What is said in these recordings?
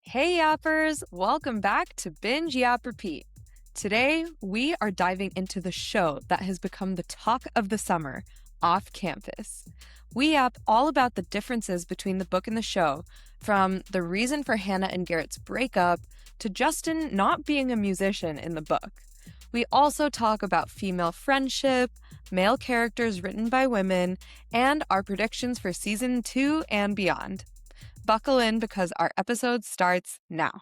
Hey Yappers, welcome back to Binge Yap Repeat. Today, we are diving into the show that has become the talk of the summer, Off Campus. We yap all about the differences between the book and the show, from the reason for Hannah and Garrett's breakup to Justin not being a musician in the book. We also talk about female friendship, male characters written by women, and our predictions for season 2 and beyond. Buckle in because our episode starts now.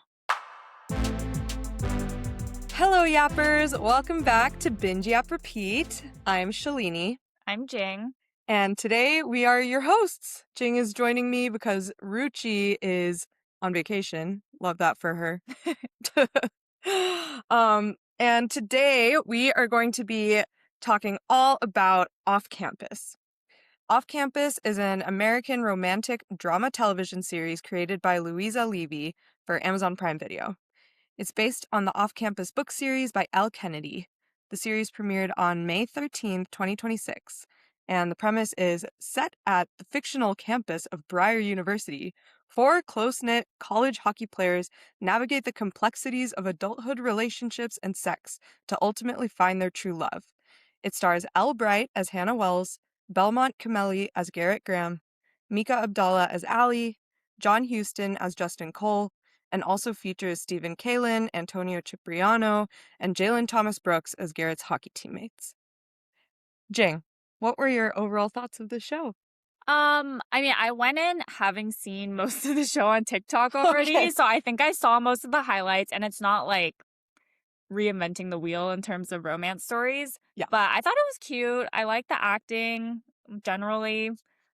Hello, Yappers. Welcome back to Binge Yap Repeat. I'm Shalini. I'm Jing. And today we are your hosts. Jing is joining me because Ruchi is on vacation. Love that for her. And today we are going to be talking all about Off Campus. Off Campus is an American romantic drama television series created by Louisa Levy for Amazon Prime Video. It's based on the Off Campus book series by Elle Kennedy. The series premiered on May 13th, 2026, and the premise is set at the fictional campus of Briar University. Four close-knit college hockey players navigate the complexities of adulthood relationships and sex to ultimately find their true love. It stars Elle Bright as Hannah Wells, Belmont Camelli as Garrett Graham, Mika Abdallah as Allie, John Huston as Justin Cole, and also features Stephen Kalin, Antonio Cipriano, and Jalen Thomas Brooks as Garrett's hockey teammates. Jing, what were your overall thoughts of the show? I went in having seen most of the show on TikTok already, so I think I saw most of the highlights, and it's not like reinventing the wheel in terms of romance stories. Yeah. But I thought it was cute. I liked the acting generally.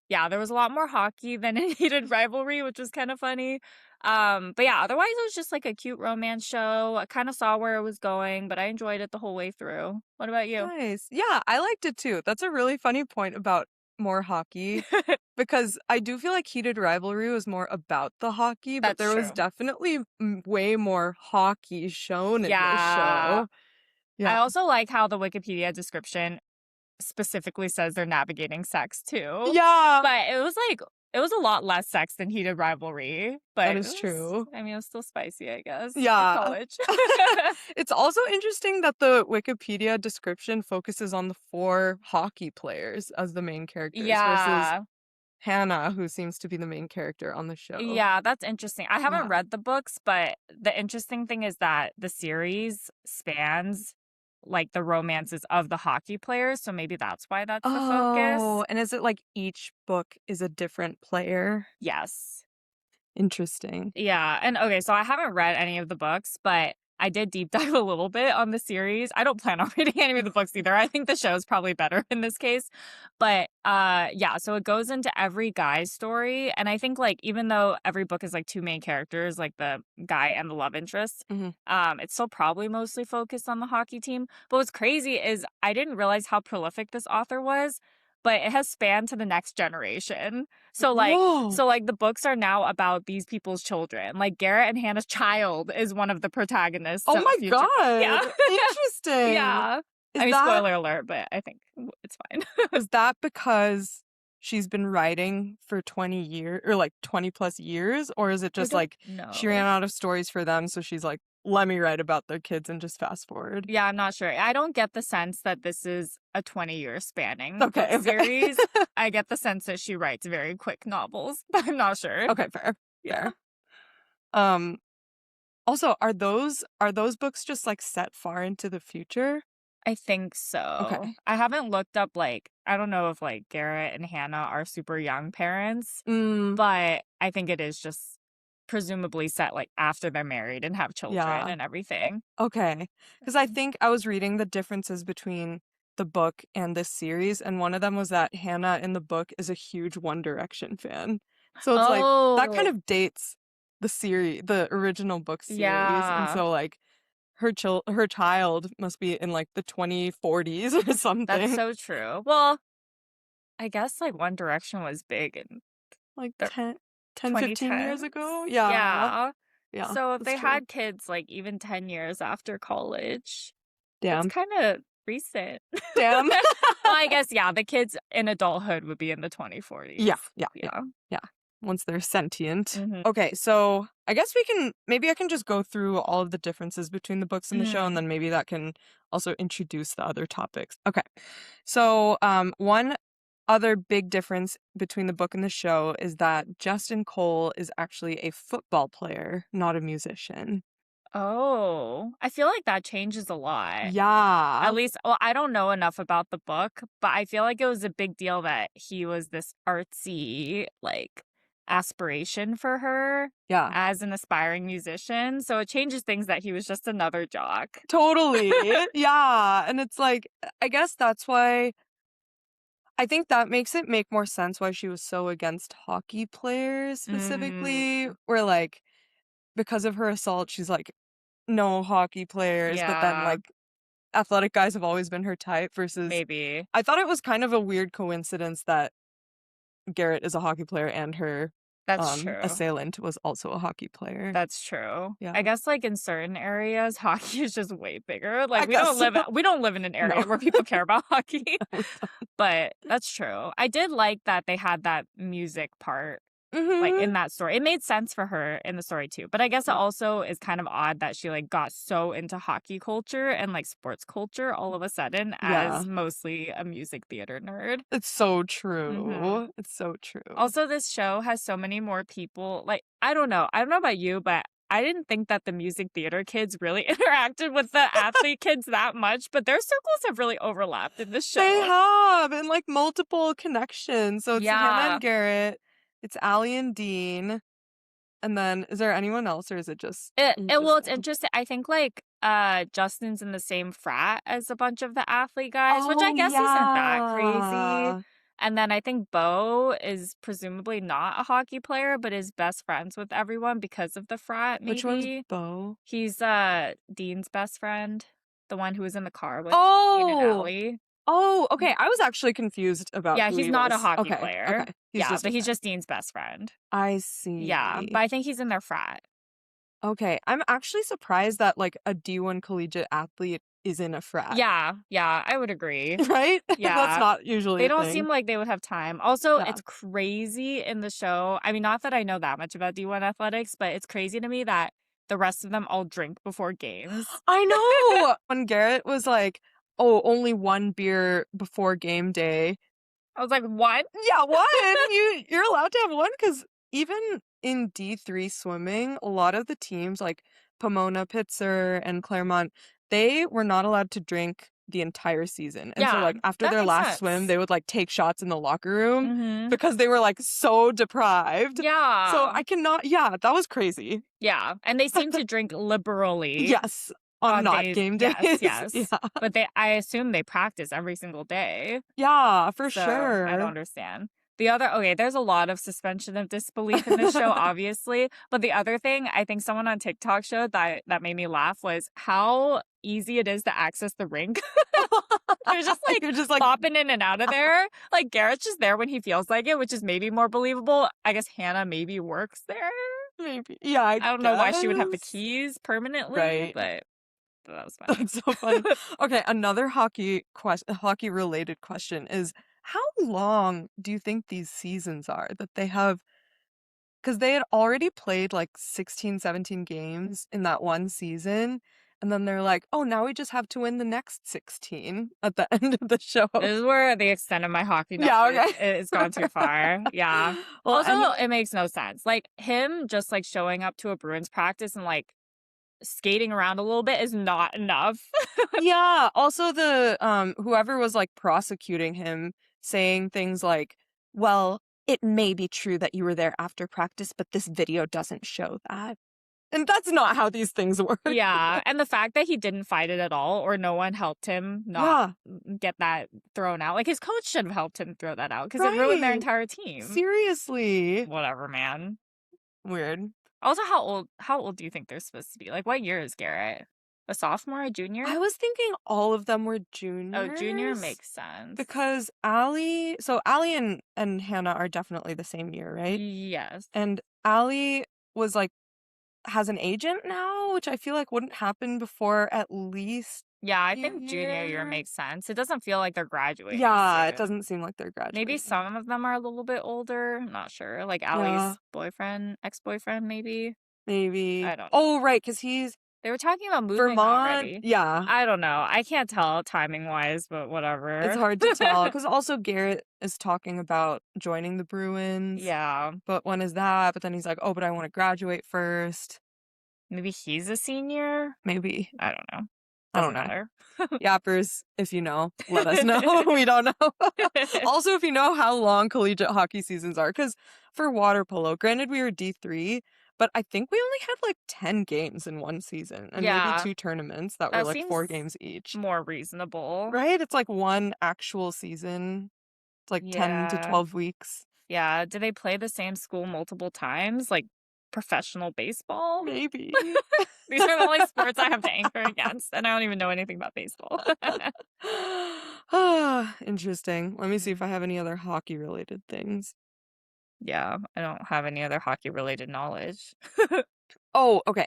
Yeah, there was a lot more hockey than in Heated Rivalry, which was kind of funny. But yeah, otherwise it was just like a cute romance show. I kind of saw where it was going, but I enjoyed it the whole way through. What about you? Nice. Yeah, I liked it too. That's a really funny point about more hockey because I do feel like Heated Rivalry was more about the hockey, but That's there was true. definitely way more hockey shown in this Yeah. show. Yeah. I also like how the Wikipedia description specifically says they're navigating sex too. Yeah. But it was a lot less sex than Heated Rivalry. But That is true. I mean, it was still spicy, I guess. for Yeah. college. It's also interesting that the Wikipedia description focuses on the four hockey players as the main characters versus Yeah. Hannah, who seems to be the main character on the show. Yeah, that's interesting. I haven't Yeah. read the books, but the interesting thing is that the series spans like the romances of the hockey players, so maybe that's why that's the focus. Oh, and is it like each book is a different player? Yes. Interesting. Yeah, and okay, so I haven't read any of the books, but I did deep dive a little bit on the series. I don't plan on reading any of the books either. I think the show's probably better in this case. But yeah, so it goes into every guy's story, and I think like even though every book is like two main characters, like the guy and the love interest, it's still probably mostly focused on the hockey team. But what's crazy is I didn't realize how prolific this author was. But it has spanned to the next generation. So Whoa. the books are now about these people's children. Like Garrett and Hannah's child is one of the protagonists. Oh of my future. God. Yeah. Interesting. Yeah. Is I mean, that, spoiler alert, but I think it's fine. is that because she's been writing for 20 years or like 20 plus years? Or is it just like she ran out of stories for them? So she's like, let me write about their kids and just fast forward. Yeah, I'm not sure. I don't get the sense that this is a 20-year spanning Okay. series. I get the sense that she writes very quick novels, but I'm not sure. Okay, fair. Yeah. Fair. Also, are those books just like set far into the future? I think so. Okay. I haven't looked up like I don't know if like Garrett and Hannah are super young parents, but I think it is just presumably set like after they're married and have children and everything. Okay. Because I think I was reading the differences between the book and this series, and one of them was that Hannah in the book is a huge One Direction fan. So it's like that kind of dates the original book series. Yeah. And so like her child must be in like the 2040s or something. That's so true. Well, I guess like One Direction was big in like 10, 15 years ago. Yeah. Yeah. So if that's they true. had kids like even 10 years after college, Damn. it's kind of recent. Damn. Well, I guess, yeah, the kids in adulthood would be in the 2040s. Yeah. once they're sentient. Mhm. Okay, so I guess maybe I can just go through all of the differences between the books and the show, and then maybe that can also introduce the other topics. Okay, so one other big difference between the book and the show is that Justin Cole is actually a football player, not a musician. Oh, I feel like that changes a lot. Yeah. At least, well, I don't know enough about the book, but I feel like it was a big deal that he was this artsy, like, aspiration for her Yeah. as an aspiring musician. So it changes things that he was just another jock. Totally. Yeah. And it's like, I guess that's why I think that makes it make more sense why she was so against hockey players specifically, Mm, where like because of her assault, she's like, no hockey players, but then yeah, like athletic guys have always been her type versus maybe. I thought it was kind of a weird coincidence that Garrett is a hockey player and her That's true. assailant was also a hockey player. That's true. Yeah. I guess, like, in certain areas, hockey is just way bigger. I Like, guess so. we don't live in an No. area where people care about hockey, We but that's true. I did like that they had that music part, like, Mhm. in that story. It made sense for her in the story too, but I guess it Yeah. also is kind of odd that she, like, got so into hockey culture and, like, sports culture all of a sudden Yeah. as mostly a music theater nerd. It's so Mhm. true. It's so true. Also, this show has so many more people. Like, I don't know. I don't know about you, but I didn't think that the music theater kids really interacted with the athlete kids that much, but their circles have really overlapped in this They show. have and like multiple connections. So it's Hannah Yeah. and Garrett, it's Allie and Dean, and then is there anyone else or is it just Well, it's them? interesting. I think like Justin's in the same frat as a bunch of the athlete guys, which I Oh guess isn't that crazy. yeah. And then I think Bo is presumably not a hockey player, but is best friends with everyone because of the frat, Which one's maybe. Bo? He's Dean's best friend, the one who was in the car with Dean and Oh. Allie. Oh, okay. I was actually confused about Yeah, who he's he not a was. hockey Okay. player. Okay. He's Yeah, just a but he's friend. just Dean's best friend. I Yeah, but see. I think he's in their frat. Okay. I'm actually surprised that like a D1 collegiate athlete is in a frat. Yeah, I would agree. Right? That's Yeah. not usually They a don't seem thing. like they would have time. Also, Yeah. it's crazy in the show. I mean, not that I know that much about D1 athletics, but it's crazy to me that the rest of them all drink before games. I know. When Garrett was like, "Oh, only one beer before game day." I was like, "What?" Yeah, one. You're allowed to have one because even in D3 swimming, a lot of the teams like Pomona, Pitzer, and Claremont, they were not allowed to drink the entire season. And so Yeah, like after that their makes last swim, sense. they would like take shots in the locker room Mhm. because they were like so deprived. So Yeah. I cannot, yeah, that was crazy. Yeah, and they seem to drink liberally Yes, on on not days. game Yes, days. yes. Yeah. But I assume they practice every single day. Yeah, for So, I don't sure. understand. Okay, there's a lot of suspension of disbelief in this show, obviously. But the other thing I think someone on TikTok showed that made me laugh was how easy it is to access the rink. They're just like You're just like, popping in and out of there. Like Garrett's just there when he feels like it, which is maybe more believable. I guess Hannah maybe works there. maybe. Yeah, I I don't know why she would have the guess. keys permanently, Right. but that was funny. That's so funny. Okay, another hockey related question is how long do you think these seasons are that they have? Because they had already played like 16, 17 games in that one season. And then they're like, oh, now we just have to win the next 16 at the end of the show. This is where the extent of my hockey Yeah, knowledge okay. it's gone too far. Yeah. Well, Also, and it makes no sense. Like him just like showing up to a Bruins practice and like skating around a little bit is not enough. yeah, also the whoever was like prosecuting him saying things like, "Well, it may be true that you were there after practice, but this video doesn't show that." And that's not how these things work. Yeah, and the fact that he didn't fight it at all or no one helped him not Yeah, get that thrown out. Like his coach should have helped him throw that out because it ruined their right. entire team. Seriously. Whatever, man. Weird. Also, how old do you think they're supposed to be? Like what year is Garrett? A sophomore, a junior? I was thinking all of them were Oh, junior juniors makes sense. because Allie and Hannah are definitely the same year, right? Yes. And Allie was like has an agent now, which I feel like wouldn't happen before at least Yeah, I think junior year makes sense. It doesn't feel like they're graduating Yeah, it soon. doesn't seem like they're Maybe graduating. some of them are a little bit older. I'm not sure. Like Yeah, Allie's boyfriend, ex-boyfriend, maybe. maybe. I don't know. Oh, right, because he's They were talking about moving Vermont. already. Yeah, I don't know. I can't tell timing wise, but it's whatever. hard to tell. Because also Garrett is talking about joining the Bruins. Yeah. But when is that? But then he's like, oh, but I want to graduate first. Maybe he's a senior. Maybe. I don't know. I don't Doesn't know. matter. Yappers, if you know, let us know. We don't know. Also, if you know how long collegiate hockey seasons are, because for water polo, granted we were D3, but I think we only had like 10 games in one season and maybe Yeah, 2 tournaments that were that like seems 4 games each. more reasonable. Right? It's like one actual season. It's like 10 to Yeah. 12 weeks. Yeah. Do they play the same school multiple times? Like professional baseball? Maybe. These are the only sports I have to anchor against, and I don't even know anything about baseball. Ah, interesting. Let me see if I Mhm. have any other hockey related things. Yeah, I don't have any other hockey related knowledge. Oh, okay.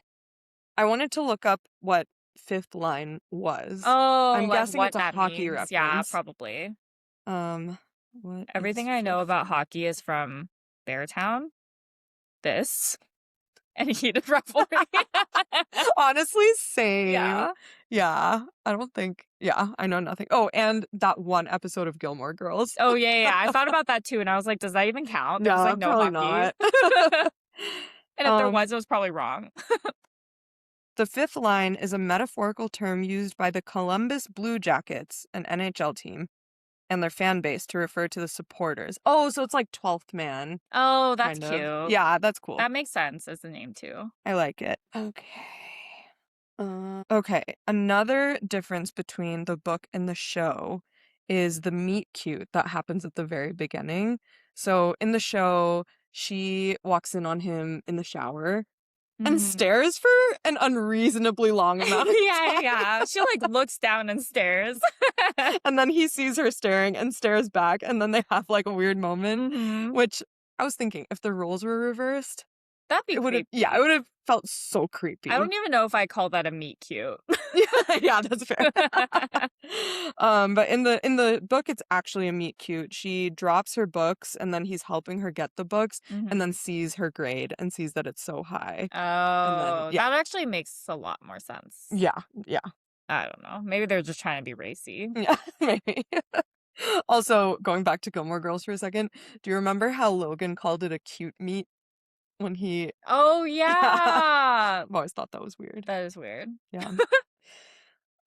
I wanted to look up what fifth line was. Oh, I'm like guessing what it's a that hockey means. Yeah, reference. probably. What is Everything I know fifth about line? hockey is from Beartown, this, and Heated Revelry. Honestly, same. Yeah. Yeah, I don't think. Yeah, I know nothing. Oh, and that one episode of Gilmore Girls. Oh, yeah, yeah, yeah. I thought about that too, and I was like, does that even count? There's Yeah, like no probably hockey. not. And if there um, was, it was probably wrong. the fifth line is a metaphorical term used by the Columbus Blue Jackets, an NHL team, and their fan base to refer to the supporters. Oh, so it's like 12th man, Oh, that's kind of. cute. Yeah, that's cool. That makes sense as the name too. I like it. Okay. Another difference between the book and the show is the meet cute that happens at the very beginning. So in the show, she walks in on him in the shower and Mhm. stares for an unreasonably long amount of Yeah, time. yeah. She like looks down and stares. And then he sees her staring and stares back, and then they have like a weird moment, Mhm. which I was thinking if the roles were reversed, That'd be it would have, yeah, it creepy. would have felt so I creepy. don't even know if I call that a meet cute. Yeah, yeah, that's fair. But in the book, it's actually a meet cute. She drops her books, and then he's helping her get the books, and then Mhm. sees her grade and sees that it's so high, and then Oh, yeah, that actually makes a lot more sense. yeah, yeah, I don't know. Maybe they're just trying to be racy. yeah, maybe. Also, going back to Gilmore Girls for a second, do you remember how Logan called it a cute meet when he? Oh, Yeah, I've yeah. always thought that was weird. That is weird. Yeah.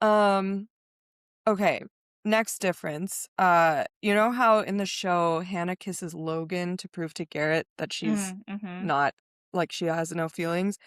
Um. Okay. Next difference. You know how in the show Hannah kisses Logan to prove to Garrett that she's Mhm, mhm. not like she has no feelings?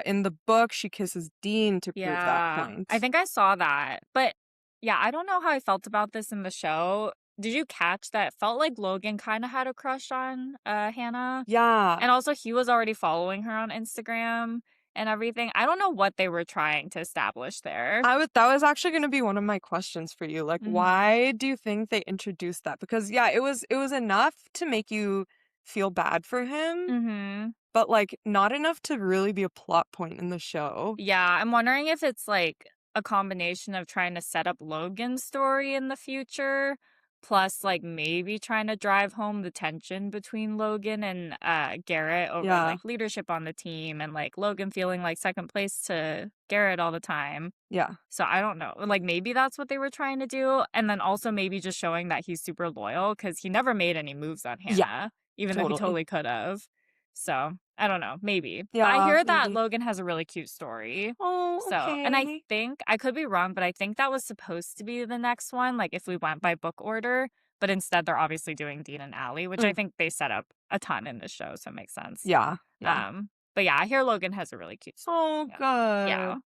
In the book, she kisses Dean to prove that Yeah, I point. think I saw that. But yeah, I don't know how I felt about this in the show. Did you catch that? It felt like Logan kind of had a crush on Hannah. Yeah. And also he was already following her on Instagram and everything. I don't know what they were trying to establish there. That was actually going to be one of my questions for you. Like, Mhm. why do you think they introduced that? Because yeah, it was enough to make you feel bad for him, Mhm. but like not enough to really be a plot point in the show. Yeah, I'm wondering if it's like a combination of trying to set up Logan's story in the future, plus like maybe trying to drive home the tension between Logan and Garrett over Yeah. like leadership on the team and like Logan feeling like second place to Garrett all the time. Yeah. So I don't know. Like maybe that's what they were trying to do. And then also maybe just showing that he's super loyal because he never made any moves on Yeah, Hannah, even though he totally. totally could have. So I don't know. Maybe. But I Yeah, hear that maybe. Logan has a really cute story. Oh, So, and I okay. think I could be wrong, but I think that was supposed to be the next one, like if we went by book order. But instead, they're obviously doing Dean and Allie, which I Mm, think they set up a ton in the show. So it makes sense. yeah, yeah. But yeah, I hear Logan has a really cute story. Oh, Yeah. Yeah. good.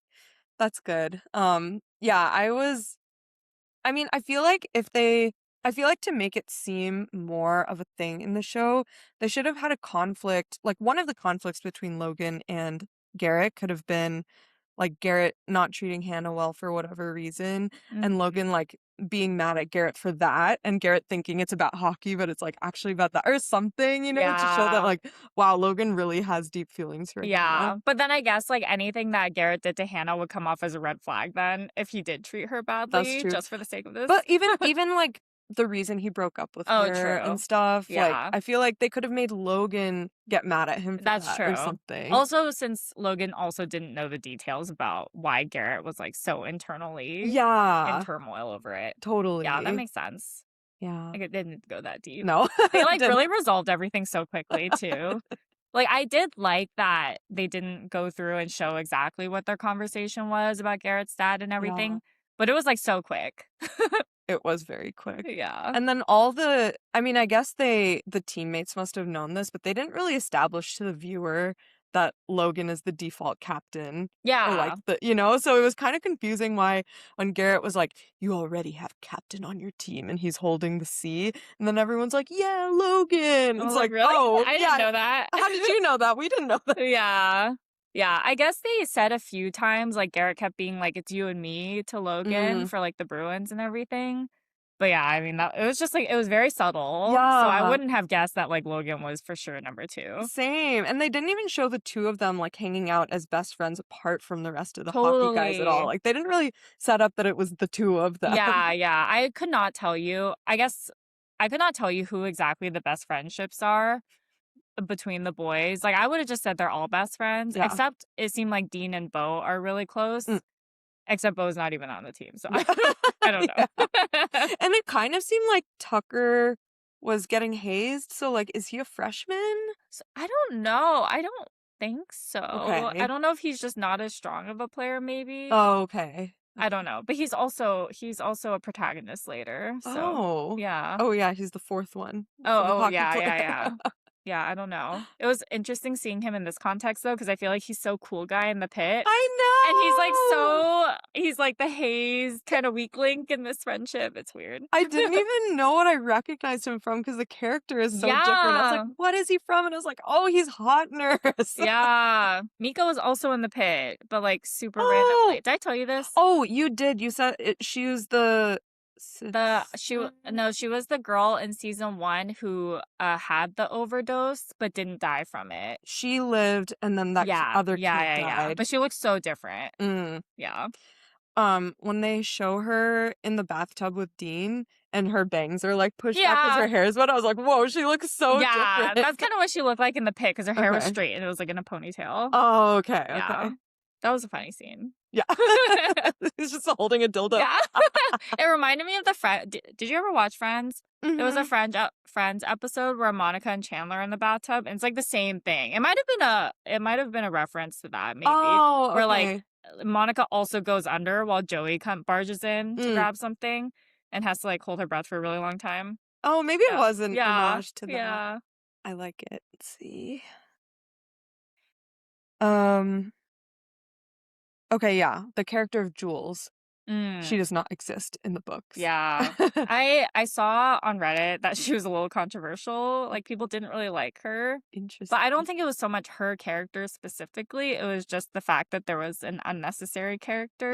That's good. Yeah, I mean, I feel like to make it seem more of a thing in the show, they should have had a conflict. Like one of the conflicts between Logan and Garrett could have been like Garrett not treating Hannah well for whatever reason, and Mhm. Logan like being mad at Garrett for that, and Garrett thinking it's about hockey, but it's like actually about that or something, to show that Yeah. like, wow, Logan really has deep feelings for Hannah. Yeah. But then I guess like anything that Garrett did to Hannah would come off as a red flag then if he did treat her That's badly true. just for the sake of this. But even like the reason he broke up with Oh, her and true. stuff, like Yeah. I feel like they could have made Logan get mad at him for That's that or true. something. Also, since Logan also didn't know the details about why Garrett was like so internally in Yeah, turmoil over it. Yeah, that totally. makes sense. Yeah. Like it didn't go that deep. No, They like didn't. really resolved everything so quickly too. Like I did like that they didn't go through and show exactly what their conversation was about Garrett's dad and Yeah. everything, but it was like so quick. It was very quick. Yeah. And then I mean, I guess the teammates must have known this, but they didn't really establish to the viewer that Logan is the default captain or like Yeah. so it was kind of confusing why when Garrett was like, you already have captain on your team and he's holding the C, and then everyone's like, yeah, Logan. I It's was like, like, really? oh, I didn't yeah. know that. How did you know that? We didn't know that. Yeah. Yeah. I guess they said a few times, like, Garrett kept being like, it's you and me to Logan Mm, for like the Bruins and everything. But yeah, I mean, it was just like, it was very subtle. So I yeah. wouldn't have guessed that like Logan was for sure number two. Same. And they didn't even show the two of them like hanging out as best friends apart from the rest of the hockey guys at all. Totally. Like they didn't really set up that it was the two of them. Yeah. Yeah. I could not tell you. I guess I could not tell you who exactly the best friendships are between the boys. Like, I would have just said they're all best friends, Yeah. except it seemed like Dean and Bo are really close. Mm. Except Bo's not even on the team, so Yeah. I don't Yeah. know. And it kind of seemed like Tucker was getting hazed. So like, is he a freshman? So, I don't know. I don't think so. I Okay. don't know if he's just not as strong of a player, maybe. Oh, okay. I don't know. But he's also a protagonist later. So Oh. yeah. Oh yeah, he's the fourth one for the Oh, hockey yeah, player. yeah, yeah. Yeah, I don't know. It was interesting seeing him in this context though, because I feel like he's so cool guy in the pit. And I he's like the haze kind of weak link in this friendship. It's weird. I didn't even know what I recognized him from because the character is so different. I was Yeah. like, what is he from? And I was like, oh, he's Hot Nurse. Yeah. Mika was also in the pit, but like super Oh, randomly. Did I tell you this? oh, you did. You said she was the She was the girl in season 1 who had the overdose but didn't die from it. she lived, and then that other kid Yeah. died. But she looks so different. Mm. Yeah. When they show her in the bathtub with Dean and her bangs are like pushed back because her hair is wet, I was like, whoa, she looks so different. That's kind of what she looked like in the pit because her hair was Okay. straight and it was like in a ponytail. Oh, okay, Yeah. okay. That was a funny scene. Yeah. He's just holding a dildo. Yeah. It reminded me of the Friend. Did you ever watch Friends? There was a Friends episode where Monica and Chandler are in the bathtub, and it's like the same thing. It might have been a reference to that, maybe. Oh, okay. Where like Monica also goes under while Joey barges in to grab something and has to like hold her breath for a really long time. Oh, maybe it was an Yeah. homage to that. Yeah. I like it. Let's see. Okay, yeah. The character of Jules. She does not exist in the books. Yeah. I saw on Reddit that she was a little controversial. Like people didn't really like her. Interesting. But I don't think it was so much her character specifically. It was just the fact that there was an unnecessary character.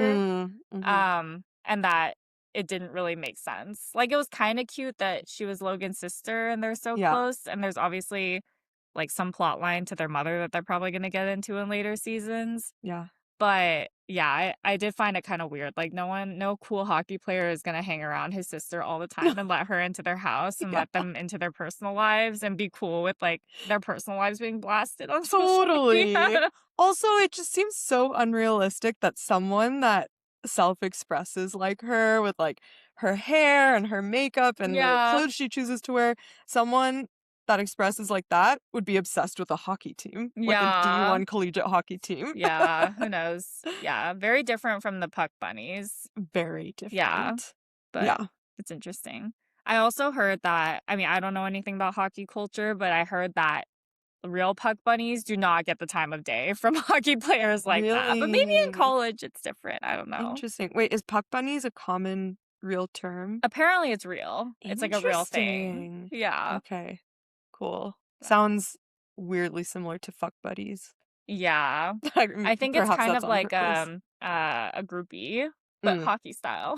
And that it didn't really make sense. Like it was kind of cute that she was Logan's sister and they're so close. And there's obviously like some plot line to their mother that they're probably going to get into in later seasons. Yeah. But yeah, I did find it kind of weird. Like no cool hockey player is going to hang around his sister all the time and let her into their house and let them into their personal lives and be cool with like their personal lives being blasted on social media. Also, it just seems so unrealistic that someone that self-expresses like her with like her hair and her makeup and the clothes she chooses to wear, someone that expresses like that would be obsessed with a hockey team, like a D1 collegiate hockey team. Yeah, who knows? Yeah, very different from the Puck Bunnies. Very different. Yeah, but it's interesting. I also heard that, I mean, I don't know anything about hockey culture, but I heard that real Puck Bunnies do not get the time of day from hockey players like that. But maybe in college it's different. I don't know. Interesting. Wait, is Puck Bunnies a common real term? Apparently it's real. It's like a real thing. Yeah. Okay. Cool. Sounds weirdly similar to Fuck Buddies. Yeah. I think it's Perhaps kind that's of on like purpose. a groupie, but Mm, hockey style.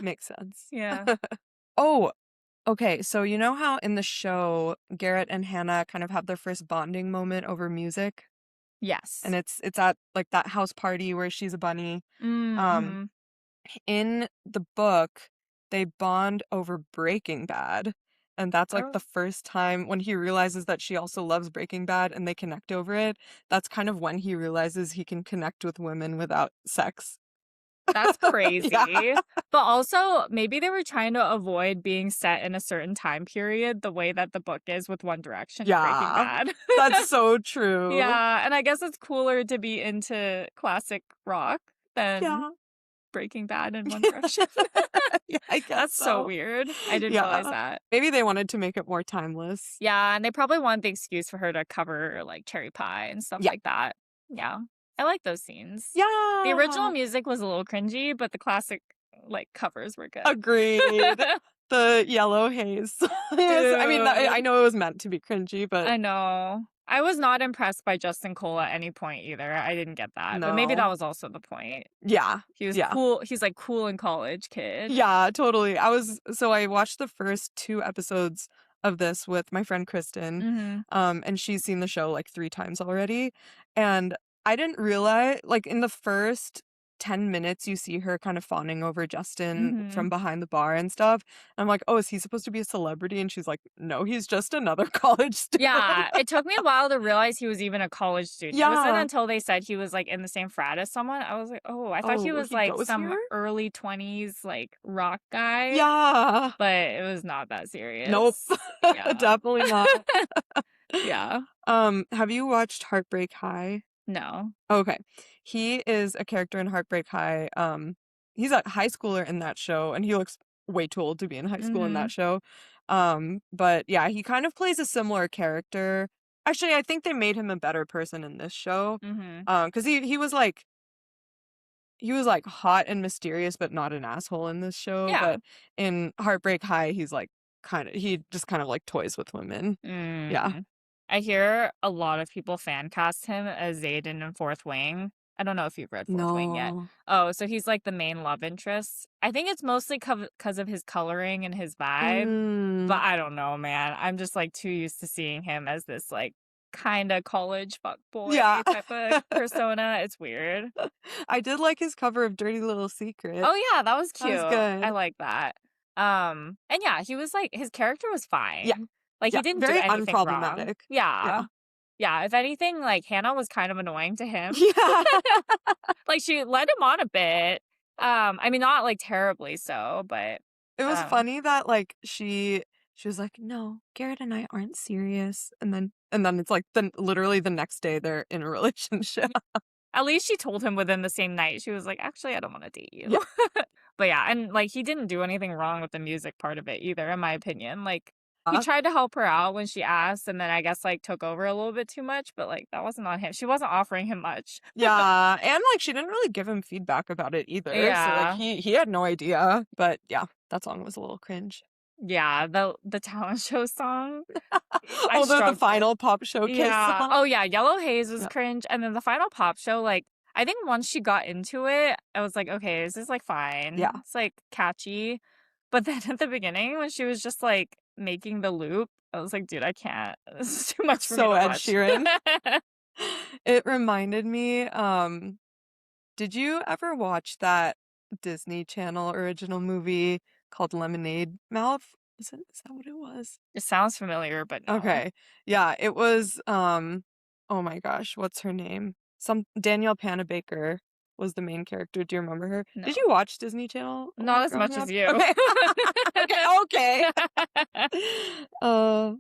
makes sense. Yeah. Oh, okay. So you know how in the show Garrett and Hannah kind of have their first bonding moment over music, and Yes. it's at like that house party where she's a bunny. Um, Mm-hmm. in the book, they bond over Breaking Bad. And that's like the Oh, first time when he realizes that she also loves Breaking Bad and they connect over it. That's kind of when he realizes he can connect with women without sex. that's Yeah. crazy. But also, maybe they were trying to avoid being set in a certain time period, the way that the book is with One Direction and Breaking Yeah. Bad. That's so true. Yeah, and I guess it's cooler to be into classic rock than Yeah. Breaking Bad and One Direction. Yeah, I guess That's so so. weird. I didn't realize Yeah. that. Maybe they wanted to make it more timeless. Yeah, and they probably wanted the excuse for her to cover like Cherry Pie and stuff Yeah. like that. Yeah. I like those scenes. The original Yeah. music was a little cringy, but the classic like covers were good. Agreed. The yellow haze. Yes, I mean, I Dude, know it was meant to be cringy, but I know. I was not impressed by Justin Cole at any point either. I didn't get that. But maybe that no. was also the point. Yeah. He was Yeah. cool. He's like cool in college kid. Yeah, totally. I watched the first 2 episodes of this with my friend Kristen, Mhm. and she's seen the show, like, 3 times already, and I didn't realize like, in the first 10 minutes, you see her kind of fawning over Justin from Mhm. behind the bar and stuff. I'm like, "Oh, is he supposed to be a celebrity?" And she's like, "No, he's just another college student." Yeah, it took me a while to realize he was even a college student. It wasn't Yeah. until they said he was, like, in the same frat as someone, I was like, "Oh, I thought he Oh, was, he like, goes some here? early 20s, like, rock guy," Yeah. but it was not that Nope. serious. Yeah. Definitely not. Yeah. Have you watched Heartbreak High? No. Okay. He is a character in Heartbreak High. He's a high schooler in that show, and he looks way too old to be in high school in that Mhm. show. But yeah, he kind of plays a similar character. Actually, I think they made him a better person in this show. Mhm. Because he was like hot and mysterious, but not an asshole in this show. Yeah. But in Heartbreak High, he's like he just kind of like toys with women. Yeah. Mm. I hear a lot of people fan cast him as Xaden in Fourth Wing. I don't know if you've read Fourth Wing yet. No. Oh, so he's like the main love interest. I think it's mostly because of his coloring and his vibe, but Mm, I don't know, man. I'm just like too used to seeing him as this like kind of college yeah. fuckboy type of persona. It's weird. I did like his cover of Dirty Little Secret. Oh yeah, that was That was cute. I good. like that. And yeah, he was like his character was Yeah, fine. Like he yeah, didn't do very anything wrong. unproblematic. Yeah. Yeah. Yeah, if anything, like Hannah was kind of annoying to him. Yeah. Like she led him on a bit. I mean not like terribly so, but It was um funny that, like, she was like, "No, Garrett and I aren't serious," and then it's like literally the next day they're in a relationship. at least she told him within the same night. She was like, "Actually, I don't want to date you." Yeah. But yeah, and like he didn't do anything wrong with the music part of it either, in my opinion. Like he Uh, tried to help her out when she asked, and then I guess like took over a little bit too much, but like that wasn't on him. She wasn't offering him much. yeah, and, like, she didn't really give him feedback about it either, so, like, Yeah. he had no idea, but yeah, that song was a little cringe. Yeah, the talent show song, I Although the struggled. final pop showcase Yeah. song. Oh, yeah, Yellow Haze was Yeah. cringe, and then the final pop show, like, I think once she got into it, I was like, "Okay, this is, like, fine." Yeah. It's, like, catchy, but then at the beginning, when she was just, like, making the loop, I was like, "Dude, I can't. This is too much for me So to Ed watch." Sheeran. It reminded me, did you ever watch that Disney Channel original movie called Lemonade Mouth? Is that what it was? It sounds familiar, but no. Okay. Yeah, it was, oh my gosh, what's her name? Danielle Panabaker was the main character. Do you remember her? No. Did you watch Disney Channel a Not lot as growing much up? as you. Okay. Okay, okay. Uh,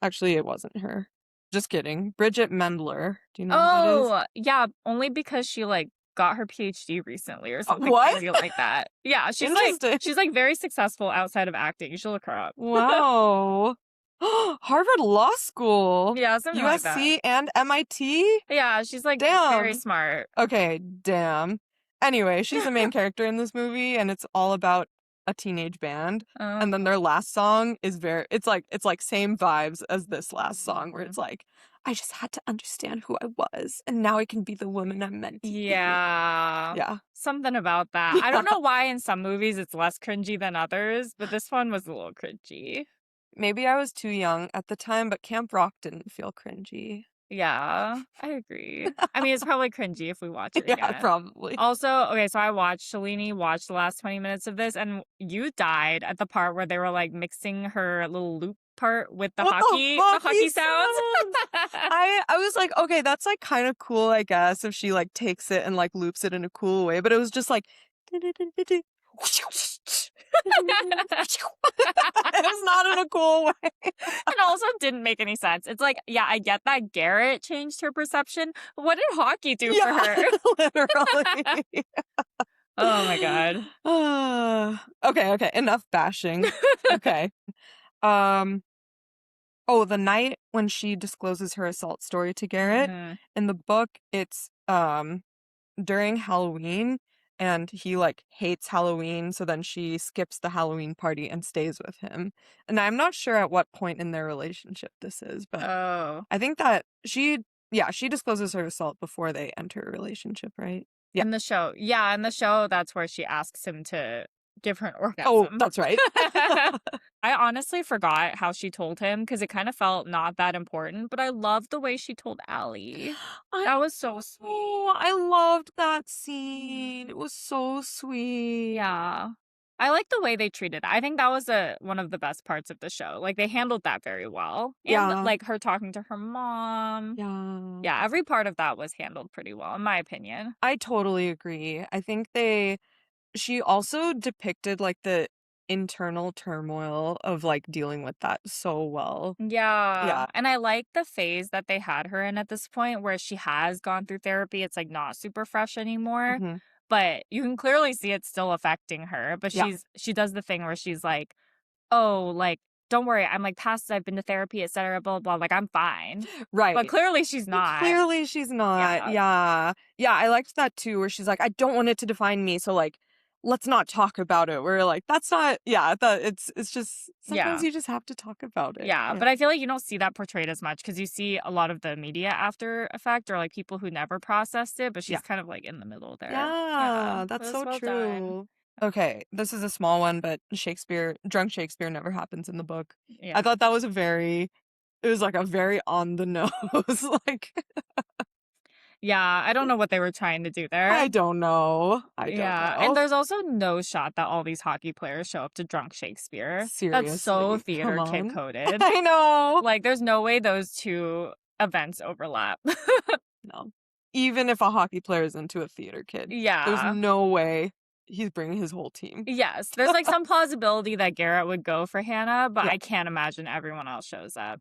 actually, it wasn't her. Just kidding. Bridget Mendler. Do you know who that is? Oh, yeah, only because she, like, got her PhD recently or something What? crazy like that. Yeah, Interesting. she's, like, very successful outside of acting. You should look her up. Wow. Harvard Law School, Yeah, something like that. USC, and MIT? Yeah, she's, like, very Damn. smart. Okay, damn. Anyway, she's the main character in this movie, and it's all about a teenage band. And then Oh. their last song is it's like same vibes as this last song where Mm. it's like, I just had to understand who I was, and now I can be the woman I'm meant to be. Yeah. Yeah. Something about that. I don't know why in some movies it's less cringy than others, but this one was a little cringy. Maybe I was too young at the time, but Camp Rock didn't feel cringy. Yeah, I agree. I mean, it's probably cringy if we watch it Yeah, again. probably. Also, okay, so Shalini watched the last 20 minutes of this, and you died at the part where they were like mixing her little loop part with What the the fuck? hockey sounds. I was like, okay, that's like kind of cool, I guess, if she like takes it and like loops it in a cool way, but it was just like it was not in a cool way. And also didn't make any sense. It's like, yeah, I get that Garrett changed her perception, but what did hockey do for her? Literally. Oh my god. Okay, enough bashing. Okay. Oh, the night when she discloses her assault story to Garrett, Mhm. in the book, it's during Halloween, and he like hates Halloween, so then she skips the Halloween party and stays with him. And I'm not sure at what point in their relationship this is, but Oh. I think that she discloses her assault before they enter a relationship, right? Yeah. In the show. Yeah, in the show, that's where she asks him to give her an Oh, orgasm. that's right. I honestly forgot how she told him because it kind of felt not that important, but I loved the way she told Allie. That was so sweet. Oh, I loved that scene. It was so sweet. Yeah. I like the way they treated it. I think that was one of the best parts of the show. Like, they handled that very well. And, Yeah. like, her talking to her mom. Yeah. Yeah, every part of that was handled pretty well, in my opinion. I totally agree. I think she also depicted like the internal turmoil of like dealing with that so well. Yeah. Yeah. And I like the phase that they had her in at this point where she has gone through therapy. It's like not super fresh anymore, Mhm. but you can clearly see it's still affecting her. But Yeah. she does the thing where she's like, "Oh, like don't worry, I'm like past I've been to therapy, etc. Blah blah. Like I'm fine." Right. But clearly she's not. Clearly she's not. Yeah. Yeah, I liked that too, where she's like, I don't want it to define me, so like let's not talk about it. We're like, that's not that it's just sometimes Yeah. you just have to talk about it. Yeah, but I feel like you don't see that portrayed as much because you see a lot of the media after effect or like people who never processed it, but she's kind of like in the middle there. Yeah, It that's was so well true. done. Okay, this is a small one, but drunk Shakespeare never happens in the book. Yeah. I thought that was it was like a very on the nose, like Yeah, I don't know what they were trying to do there. I don't know. And there's also no shot that all these hockey players show up to drunk Shakespeare. Seriously, That's so come theater on. kid coded. I know. Like, there's no way those two events overlap. No. Even if a hockey player is into a theater kid, there's Yeah. no way he's bringing his whole team. Yes, there's like some plausibility that Garrett would go for Hannah, but Yeah. I can't imagine everyone else shows up.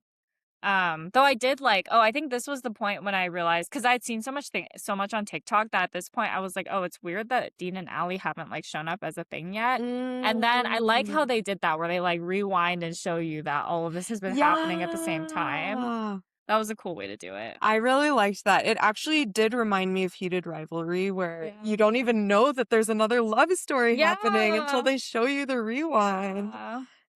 Though I did I think this was the point when I realized because I'd seen so much on TikTok that at this point I was like, oh, it's weird that Dean and Allie haven't like shown up as a thing yet. And then I like how they did that where they like rewind and show you that all of this has been happening at the same time. That was a cool way to do it. I really liked that. It actually did remind me of Heated Rivalry, where you don't even know that there's another love story happening until they show you the rewind.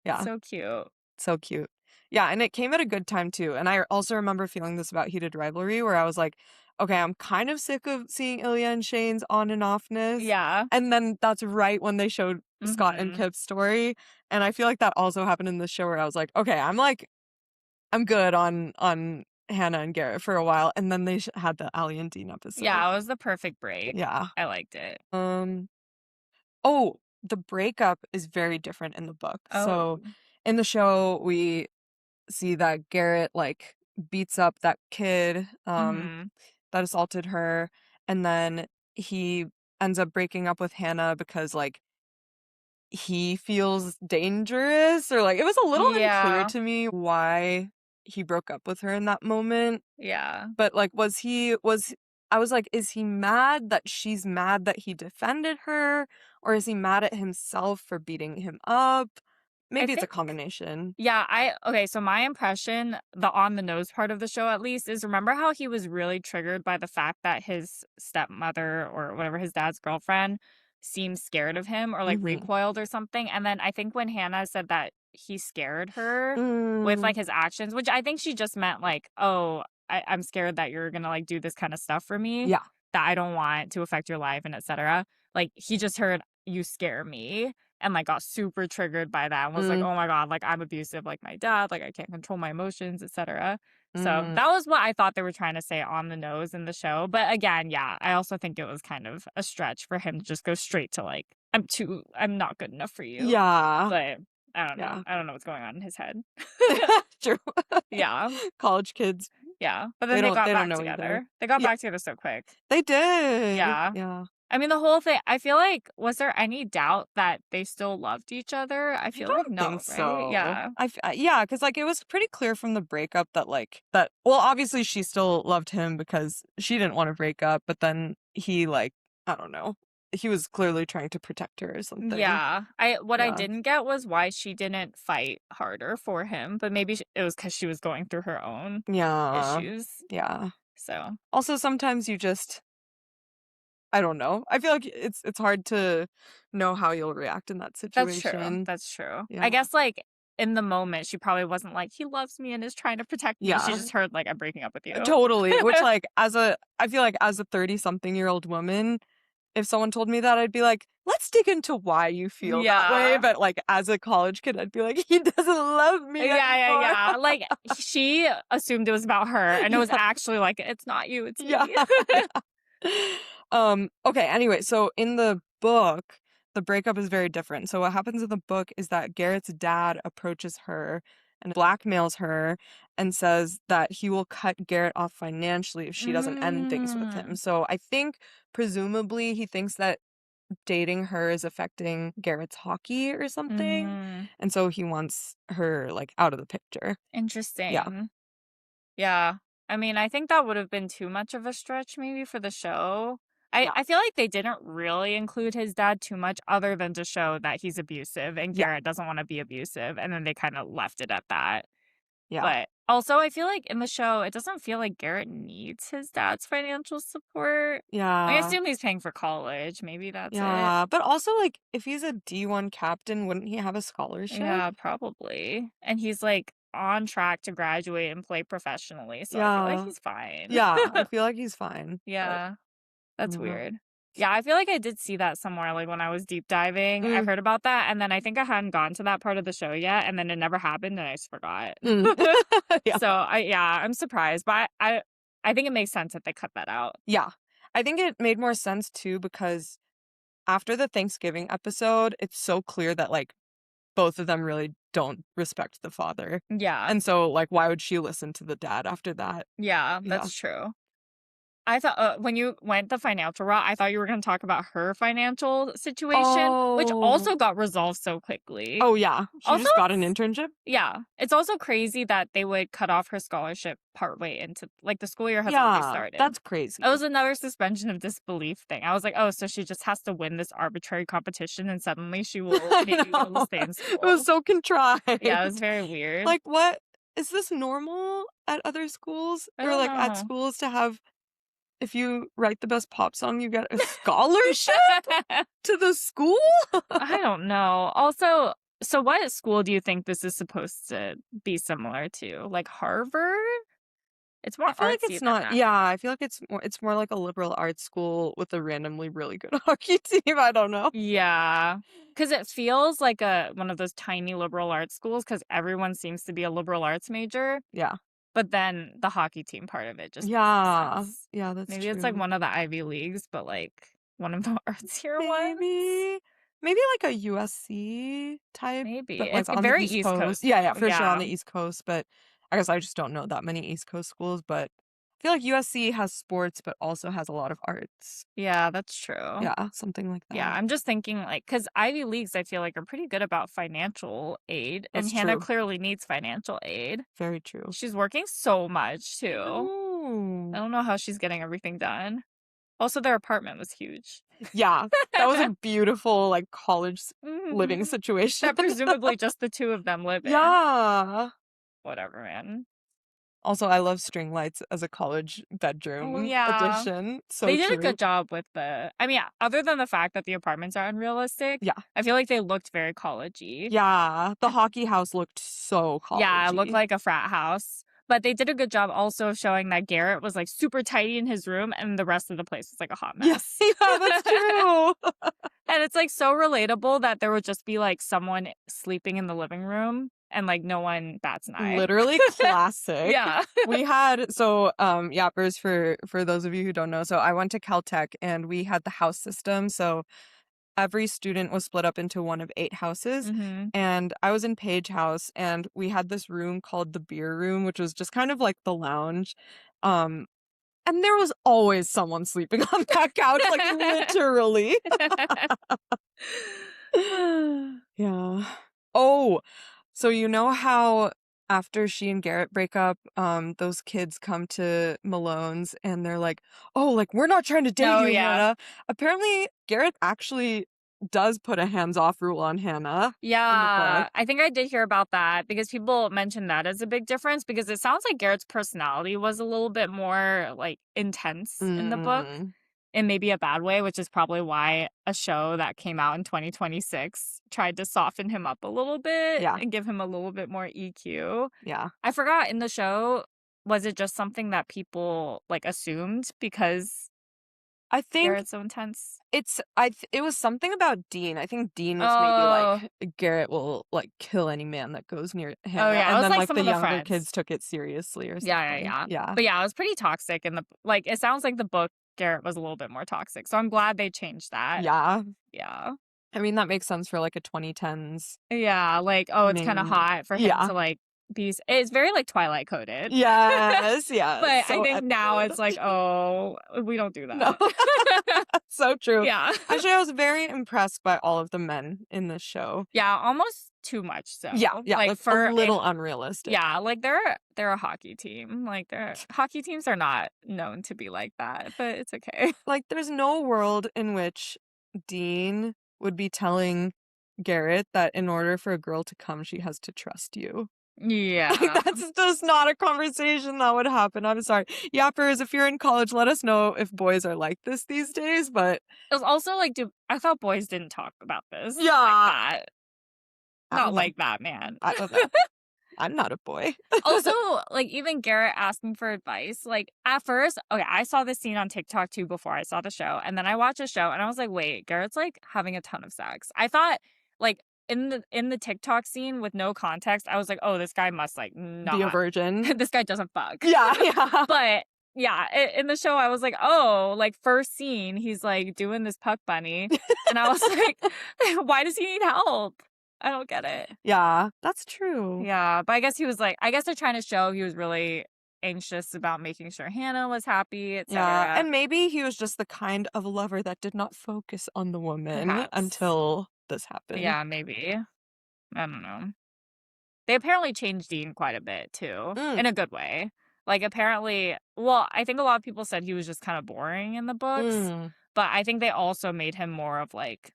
Yeah. So cute. So cute. Yeah, and it came at a good time too. And I also remember feeling this about Heated Rivalry, where I was like, okay, I'm kind of sick of seeing Ilya and Shane's on and offness. Yeah. And then that's right when they showed Scott and Kip's story. And I feel like that also happened in the show where I was like, okay, I'm good on Hannah and Garrett for a while, and then they had the Allie and Dean episode. Yeah, it was the perfect break. Yeah, I liked it. Oh, the breakup is very different in the book. So in the show, we see that Garrett like beats up that kid that assaulted her, and then he ends up breaking up with Hannah because like he feels dangerous, or like it was a little unclear to me why he broke up with her in that moment. Yeah. But like I was like, is he mad that she's mad that he defended her, or is he mad at himself for beating him up? Maybe it's a combination. Yeah, so my impression, the on the nose part of the show at least, is remember how he was really triggered by the fact that his stepmother or whatever, his dad's girlfriend, seemed scared of him or like recoiled or something. And then I think when Hannah said that he scared her with like his actions, which I think she just meant like, oh, I'm scared that you're gonna like do this kind of stuff for me Yeah. that I don't want to affect your life and etc. Like he just heard you scare me and like got super triggered by that and was like, Mm, oh my God, like I'm abusive like my dad, like I can't control my emotions, etc. So mm. that was what I thought they were trying to say on the nose in the show. But again, yeah, I also think it was kind of a stretch for him to just go straight to like, I'm not good enough for you. Yeah. But I don't know. Yeah. I don't know what's going on in his head. True. Yeah. College kids, Yeah. But they then they got don't back know either. together. They got Yeah, back together so quick. they did. Yeah. Yeah. I mean, the whole thing, I feel like, was there any doubt that they still loved each other? I I feel like don't no, think right? so. Yeah. Yeah, because like it was pretty clear from the breakup that well, obviously she still loved him because she didn't want to break up, but then he like, I don't know, he was clearly trying to protect her or something. Yeah. What I Yeah. didn't get was why she didn't fight harder for him, but maybe it was because she was going through her own Yeah. issues. Yeah. So Also, sometimes I don't know. I feel like it's hard to know how you'll react in that that's true. situation. That's true. Yeah. I guess like in the moment, she probably wasn't like, he loves me and is trying to protect me. She Yeah. just heard like, I'm breaking up with you. Totally. Which like I feel like as a 30-something-year-old woman, if someone told me that, I'd be like, let's dig into why you feel that way. Yeah. But like as a college kid, I'd be like, he doesn't love me anymore. Yeah. Like she assumed it was about her, and it was Yeah. actually like it's not you, it's Yeah. me. Okay, anyway, so in the book, the breakup is very different. So what happens in the book is that Garrett's dad approaches her and blackmails her and says that he will cut Garrett off financially if she doesn't end things with him. Mm, So I think presumably he thinks that dating her is affecting Garrett's hockey or something. mm, And so he wants her like out of the picture. Yeah. interesting. Yeah. I mean, I think that would have been too much of a stretch maybe for the show. Yeah. I feel like they didn't really include his dad too much other than to show that he's abusive and Yeah. Garrett doesn't want to be abusive. And then they kind of left it at that. Yeah. But also, I feel like in the show, it doesn't feel like Garrett needs his dad's financial support. I Yeah. assume he's paying for college. Maybe that's it. Yeah. But also like if he's a D1 captain, wouldn't he have a scholarship? Yeah, probably. And he's like on track to graduate and play professionally. So I feel like Yeah. he's fine. Yeah, I feel like he's fine. But Yeah, I that's don't know. weird. Yeah, I feel like I did see that somewhere, like when I was deep diving. I Mm, heard about that, and then I think I hadn't gotten to that part of the show yet, and then it never happened, and I just forgot. mm. Yeah. So I'm surprised, but I think it makes sense that they cut that out. Yeah. I think it made more sense too because after the Thanksgiving episode, it's so clear that like both of them really don't respect the father. Yeah, And so like why would she listen to the dad after that? yeah, Yeah. that's true. I thought when you went the financial route, I thought you were going to talk about her financial situation, which Oh. also got resolved so quickly. Oh yeah. She Also, just got an internship? yeah, it's also crazy that they would cut off her scholarship partway into like the school year has already Yeah. started. That's crazy. It was another suspension of disbelief thing. I was like, oh, so she just has to win this arbitrary competition and suddenly she will I maybe be able to know. stay in It was school. so contrived. Yeah, it was very weird. Like what is this normal at other schools I or don't like at know. schools to have if you write the best pop song you get a scholarship to the school? I don't know. Also, so what school do you think this is supposed to be similar to? Like Harvard? It's more I feel like artsy it's than not. that. Yeah, I feel like it's more like a liberal arts school with a randomly really good hockey team. I don't know. Yeah. Because it feels like one of those tiny liberal arts schools because everyone seems to be a liberal arts major. Yeah. But then the hockey team part of it just makes no Yeah. sense. Yeah, that's Maybe it's like true. one of the Ivy Leagues, but like one of the artsier ones. Maybe like a USC type, Maybe. but It's like on the very East East Coast. Coast. Yeah, for sure on Yeah. the East Coast, but I guess I just don't know that many East Coast schools, but I feel like USC has sports but also has a lot of arts. Yeah, that's true. Yeah, something like that. Yeah, I'm just thinking like because Ivy Leagues, I feel like are pretty good about financial aid, and That's Hannah true. clearly needs financial aid. Very true. She's working so much too. Ooh. I don't know how she's getting everything done. Also, their apartment was huge. Yeah, that was a beautiful like college living Mhm. situation. That presumably just the two of them live in. Yeah. Whatever, man. Also, I love string lights as a college bedroom Oh, yeah. addition. So They did a true. good job with I mean, other than the fact that the apartments are unrealistic, Yeah. I feel like they looked very college-y. Yeah, the hockey house looked so college-y. Yeah, it looked like a frat house. But they did a good job also of showing that Garrett was like super tidy in his room and the rest of the place was like a hot mess. Yeah, that's true. And it's like so relatable that there would just be like someone sleeping in the living room and like no one bats an eye. Literally classic. Yeah. We had yappers for those of you who don't know. So I went to Caltech and we had the house system. So every student was split up into one of 8 houses. Mhm. And I was in Page House and we had this room called the beer room, which was just kind of like the lounge. And there was always someone sleeping on that couch, like literally. Yeah. Oh, so you know how after she and Garrett break up, those kids come to Malone's and they're like, "Oh, like we're not trying to date Oh, you, yeah. Hannah." Apparently, Garrett actually does put a hands-off rule on Hannah in the Yeah, book. I think I did hear about that because people mentioned that as a big difference because it sounds like Garrett's personality was a little bit more like intense in the book Mm, in maybe a bad way, which is probably why a show that came out in 2026 tried to soften him up a little bit yeah, and give him a little bit more EQ. yeah. I forgot in the show, was it just something that people like assumed because I think Garrett's so intense? it was something about Dean. I think Dean was maybe Oh, like Garrett will like kill any man that goes near oh Hannah, yeah, it and was then like like some the of the younger friends. kids took it seriously or Yeah, yeah, something. yeah. Yeah. But yeah, it was pretty toxic in the like it sounds like the book Garrett was a little bit more toxic. So I'm glad they changed that. Yeah. Yeah. I mean, that makes sense for like a 2010s Yeah, like oh, it's kind of main. hot for him Yeah. to like be it's very like Twilight coded. Yes, yes. But I So think now edited. it's like, oh, we don't do No. that. So true. Yeah. Actually, I was very impressed by all of the men in this show. Yeah, almost too much so. Yeah, Like like a for little unrealistic. yeah, like they're a hockey team. Like their hockey teams are not known to be like that, but it's okay. Like, there's no world in which Dean would be telling Garrett that in order for a girl to come, she has to trust you. Like, Yeah. that's just not a conversation that would happen. I'm sorry. Yappers, if you're in college, let us know if boys are like this these days, but It was also like, I thought boys didn't talk about this like yeah, that. I Not don't know. like that, man. I don't know. I'm not a boy. Also, like even Garrett asking for advice, like at first, okay, I saw this scene on TikTok too before I saw the show, and then I watched the show and I was like, wait, Garrett's like having a ton of sex. I thought like in the TikTok scene with no context, I was like, oh, this guy must like Be a not. virgin. This guy doesn't fuck. Yeah, yeah. But yeah, in the show, I was like, oh, like first scene, he's like doing this puck bunny, and I was like, why does he need help? I don't get it. Yeah, that's true. Yeah, but I guess he was like, I guess they're trying to show he was really anxious about making sure Hannah was happy, Yeah, etc. and maybe he was just the kind of lover that did not focus on the woman Perhaps. until this happened. Yeah, maybe. I don't know. They apparently changed Dean quite a bit too, Mm, in a good way. Like apparently, well, I think a lot of people said he was just kind of boring in the books, mm. but I think they also made him more of like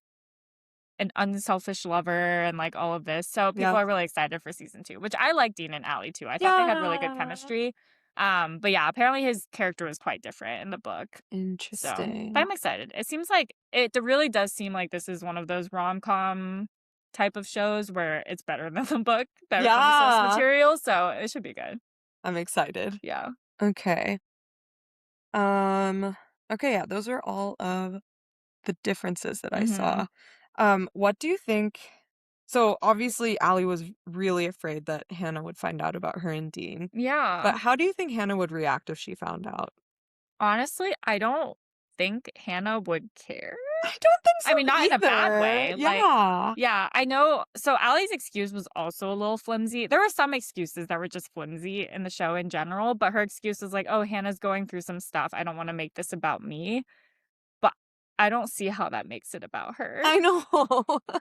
an unselfish lover and like all of this. So people Yeah. are really excited for season 2, which I like Dean and Allie too. I thought they had really good Yeah. chemistry. But yeah, apparently his character was quite different in the book. So, but Interesting. I'm excited. It seems like it really does seem like this is one of those rom-com type of shows where it's better than the book, better than the source Yeah. material. So it should be good. I'm excited. Yeah. Okay. Um, okay, yeah, those are all of the differences that I Hmm. saw. What do you think? So obviously Allie was really afraid that Hannah would find out about her and Dean. Yeah. But how do you think Hannah would react if she found out? Honestly, I don't think Hannah would care. I don't think I so mean, not in a bad either. way. Like, Yeah. yeah, I know. So Allie's excuse was also a little flimsy. There were some excuses that were just flimsy in the show in general, but her excuse was like, oh, Hannah's going through some stuff. I don't want to make this about me. But I don't see how that makes it about her. I know.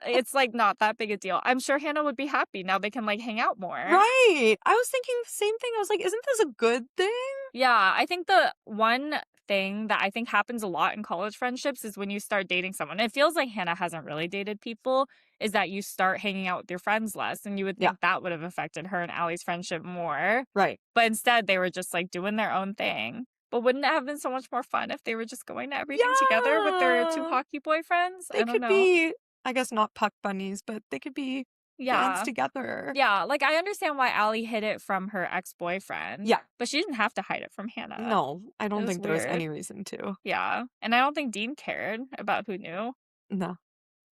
It's like not that big a deal. I'm sure Hannah would be happy. Now they can like hang out more. Right. I was thinking the same thing. I was like, isn't this a good thing? Yeah, I think the one thing that I think happens a lot in college friendships is when you start dating someone. It feels like Hannah hasn't really dated people, is that you start hanging out with your friends less. And you would Yeah. think that would have affected her and Allie's friendship more. Right. But instead, they were just like doing their own thing. But wouldn't it have been so much more fun if they were just going to everything together with their two Yeah. hockey boyfriends? They I don't could know. be, I guess not puck bunnies, but they could be bands Yeah. together. Yeah, like, I understand why Allie hid it from her ex-boyfriend, Yeah. but she didn't have to hide it from Hannah. No, I It don't was think there was weird. any reason to. Yeah, and I don't think Dean cared about who knew. No.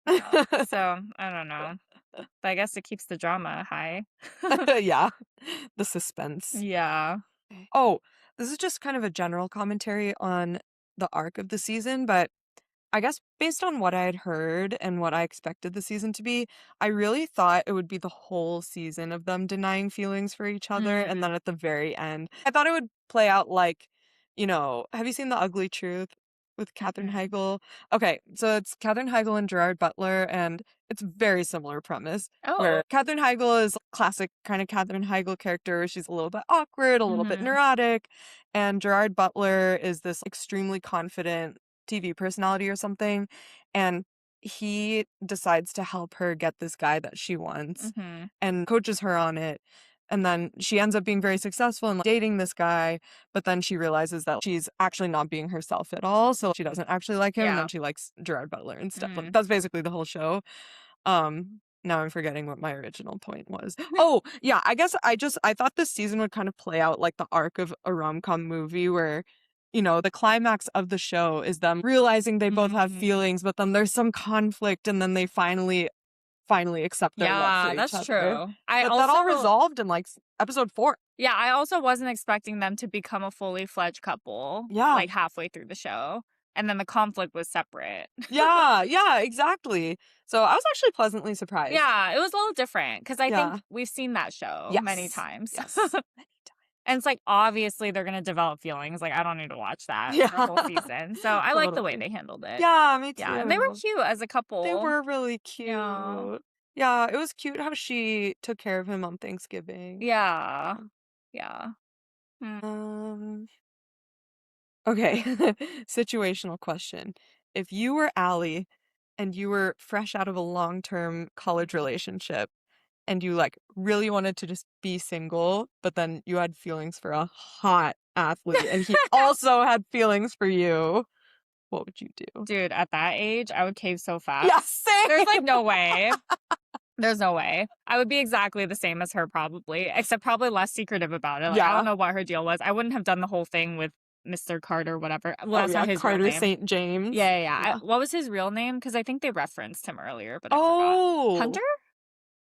Yeah, so, I don't know, but I guess it keeps the drama high. Yeah. The suspense. Yeah. Oh, this is just kind of a general commentary on the arc of the season, but I guess based on what I had heard and what I expected the season to be, I really thought it would be the whole season of them denying feelings for each other. And Mm. then at the very end, I thought it would play out like, have you seen The Ugly Truth with Katherine Mm. Heigl? Okay, so it's Katherine Heigl and Gerard Butler, and it's a very similar premise Oh. where Katherine Heigl is classic kind of Katherine Heigl character. She's a little bit awkward, a little bit Mhm. neurotic, and Gerard Butler is this extremely confident TV personality or something, and he decides to help her get this guy that she wants Mhm. and coaches her on it. And then she ends up being very successful in dating this guy, but then she realizes that she's actually not being herself at all. So she doesn't actually like him, and Yeah. then she likes Gerard Butler instead. Like, Mm. that's basically the whole show. Now I'm forgetting what my original point was. Oh, yeah, I guess I thought this season would kind of play out like the arc of a rom-com movie where, the climax of the show is them realizing they both have Mhm. feelings, but then there's some conflict and then they finally accept their love for Yeah, each that's other. true. I But that all also resolved in like episode 4. Yeah, I also wasn't expecting them to become a fully fledged couple, Yeah. like, halfway through the show, and then the conflict was separate. Yeah, yeah, exactly. So I was actually pleasantly surprised. Yeah, it was a little different because I think Yeah. we've seen that show many Yes. times. Yes. Many And it's like, obviously, they're gonna develop feelings, like, I don't need to watch that times. for a whole Yeah. season, so I like the way Totally. they handled it. Yeah, me Yeah, and they were too. cute as a They couple. were really Yeah. cute. Yeah, it was cute how she took care of him on Thanksgiving. Yeah. Yeah. Mm. Um, okay. Situational question. If you were Allie and you were fresh out of a long-term college relationship and you like really wanted to just be single, but then you had feelings for a hot athlete and he also had feelings for you, what would you do? Dude, at that age, I would cave so Yeah, fast. There's, like, same. no way. There's no way. I would be exactly the same as her probably, except probably less secretive about it. Like, I don't Yeah. know what her deal was. I wouldn't have done the whole thing with Mr. Carter, whatever. Well, Oh that's not yeah, his real Carter name. St. James. Yeah. Yeah. What was his real name? Because I think they referenced him earlier, but I forgot. Oh. Hunter?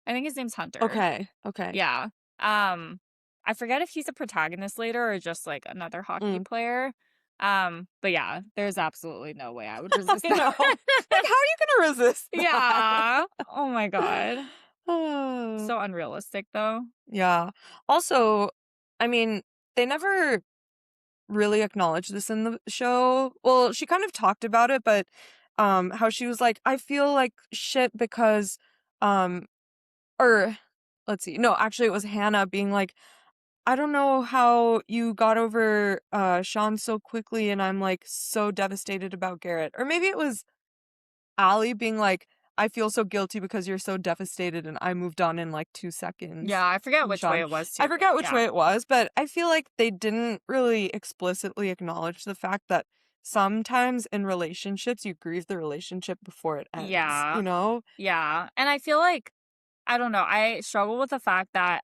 I think his name's Hunter. Okay. Okay. Yeah. I forget if he's a protagonist later or just like another hockey Mm. player. But yeah, there's absolutely no way I would resist I that. know. Like, how are you gonna resist that? Yeah. Oh my God. Oh. So unrealistic though. Yeah. Also, I mean, they never really acknowledged this in the show. Well, she kind of talked about it, but how she was like, I feel like shit because um or let's see. No, actually it was Hannah being like, I don't know how you got over Sean so quickly and I'm like so devastated about Garrett. Or maybe it was Allie being like, I feel so guilty because you're so devastated and I moved on in like 2 seconds. Yeah, I forget And which way Sean, it was too. I But forget which yeah. way it was, but I feel like they didn't really explicitly acknowledge the fact that sometimes in relationships you grieve the relationship before it ends, Yeah. you know? Yeah. And I feel like I don't know, I struggle with the fact that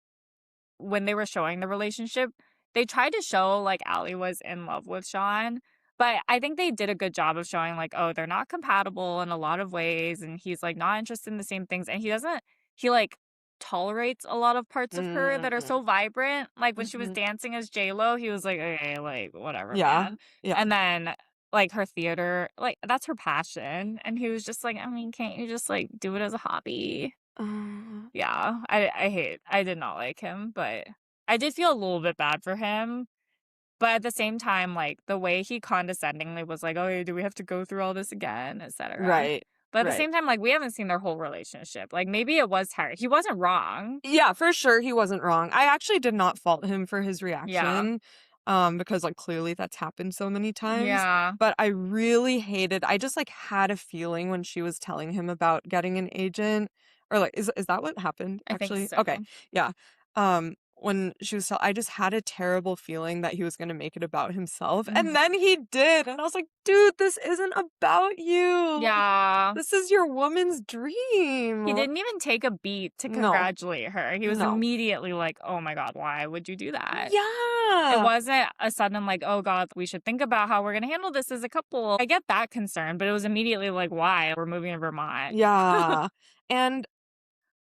when they were showing the relationship, they tried to show like Allie was in love with Sean, but I think they did a good job of showing like, oh, they're not compatible in a lot of ways, and he's like not interested in the same things, and he like tolerates a lot of parts of her that are Mm-hmm. so vibrant. Like when she was Mm-hmm. dancing as J-Lo, he was like, okay, like whatever, Yeah. man. Yeah. And then like her theater, like that's her passion, and he was just like, I mean, can't you just like do it as a hobby? Uh, Yeah, I did not like him, but I did feel a little bit bad for him. But at the same time, like the way he condescendingly was like, "Oh, do we have to go through all this again?" etc. right. But at the Right. same time, like we haven't seen their whole relationship. Like maybe it was Harry. He wasn't wrong. Yeah, for sure he wasn't wrong. I actually did not fault him for his Yeah. reaction, because, like, clearly that's happened so many times, Yeah. but I just, like, had a feeling when she was telling him about getting an agent or, like is that what happened, I think actually? so. Okay, yeah, um, when she was I just had a terrible feeling that he was going to make it about himself. Mhm. And then he did. And I was like, dude, this isn't about you. Yeah. This is your woman's dream. He didn't even take a beat to No. congratulate her. He was No. immediately like, oh my God, why would you do that? It Yeah. wasn't a sudden like, oh God, we should think about how we're going to handle this as a couple. I get that concern, but it was immediately like, why? We're moving to Vermont. Yeah. And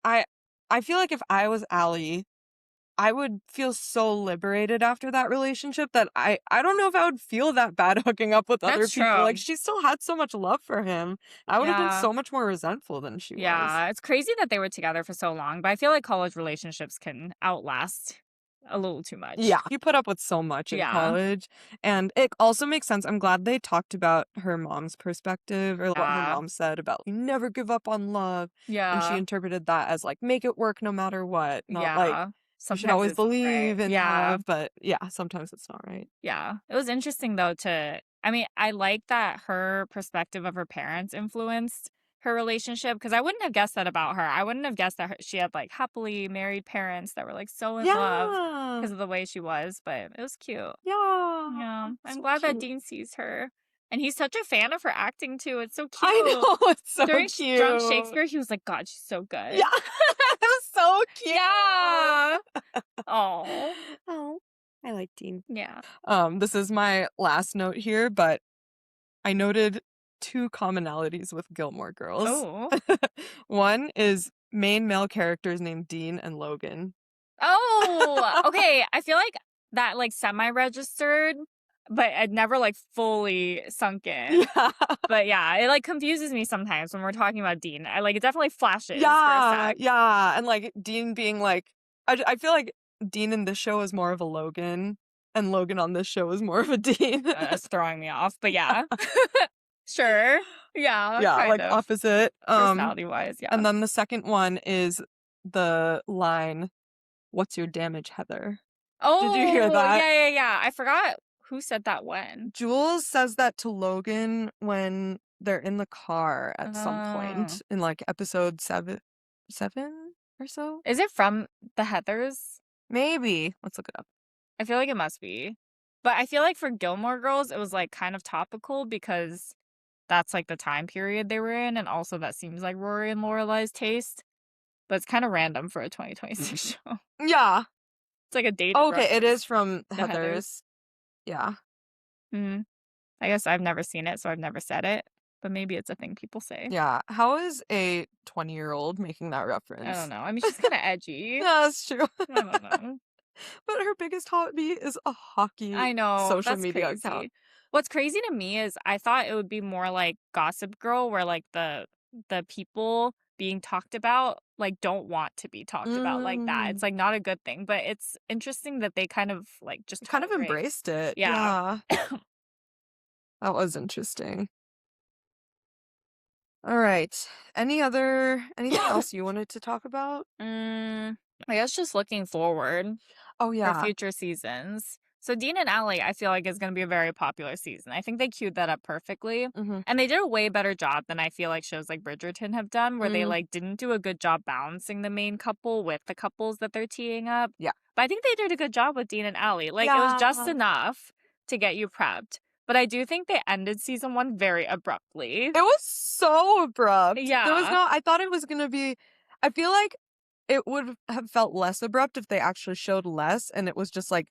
I feel like if I was Allie, I would feel so liberated after that relationship that I don't know if I would feel that bad hooking up with other That's people. true. Like, she still had so much love for him. I would have been Yeah. so much more resentful than she was. Yeah, it's crazy that they were together for so long, but I feel like college relationships can outlast a little too much. Yeah, he put up with so much in Yeah. college. And it also makes sense. I'm glad they talked about her mom's perspective, or what her Yeah. mom said about you never give up on love. And she Yeah. interpreted that as like, make it work no matter what. Not like, Yeah. you should Sometimes always it's not right. believe in Yeah. love. But yeah, sometimes it's not right. Yeah. It was interesting though I mean, I like that her perspective of her parents influenced her relationship because I wouldn't have guessed that about her. I wouldn't have guessed that she had like happily married parents that were like so in love Yeah. because of the way she was, but it was cute. Yeah. Yeah. I'm So glad that cute. Dean sees her. And he's such a fan of her acting too. It's so cute. I know, it's so During cute. Drunk Shakespeare, he was like, God, she's so good. Yeah. It was so cute. Yeah. Oh. Oh, I like Dean. Yeah. This is my last note here, but I noted 2 commonalities with Gilmore Girls. Oh. One is main male characters named Dean and Logan. Oh, okay. I feel like that like semi-registered, but it never like fully sunk in. Yeah. But yeah, it like confuses me sometimes when we're talking about Dean. It definitely flashes for a Yeah, sec. yeah. And like Dean being like, I feel like Dean in this show is more of a Logan, and Logan on this show is more of a Dean. It's throwing me off, but yeah. Sure. Yeah, Yeah, kind like of. opposite. Personality-wise, yeah. And then the second one is the line, "What's your damage, Heather?" Oh, Did you hear that? Yeah. I forgot who said that when. Jules says that to Logan when they're in the car at some Oh. point in like episode 7 or so. Is it from the Heathers? Maybe. Let's look it up. I feel like it must be. But I feel like for Gilmore Girls, it was like kind of topical because that's like the time period they were in, and also that seems like Rory and Lorelai's taste. But it's kind of random for a 2026 show. Yeah. It's like a date. Okay, it is from The Heather's. Yeah. I guess I've never seen it, so I've never said it. But maybe it's a thing people say. Yeah. How is a 20-year-old making that reference? I don't know. I mean, she's kind of edgy. Yeah, that's true. I don't know. But her biggest hobby is a hockey I know. social That's media crazy. account. What's crazy to me is I thought it would be more like Gossip Girl, where like the people being talked about like don't want to be talked about like that. It's like not a good thing, but it's interesting that they kind of like just Kind of tolerate. embraced it. Yeah. That was interesting. All right. Anything else you wanted to talk about? I guess just looking forward Oh for yeah. future seasons. So Dean and Allie, I feel like is going to be a very popular season. I think they queued that up perfectly. Mhm. And they did a way better job than I feel like shows like Bridgerton have done, where they like didn't do a good job balancing the main couple with the couples that they're teeing up. Yeah. But I think they did a good job with Dean and Allie. Like it was just Yeah. enough to get you prepped. But I do think they ended season 1 very abruptly. It was so abrupt. There was Yeah. I thought it was gonna be. I feel like it would have felt less abrupt if they actually showed less, and it was just like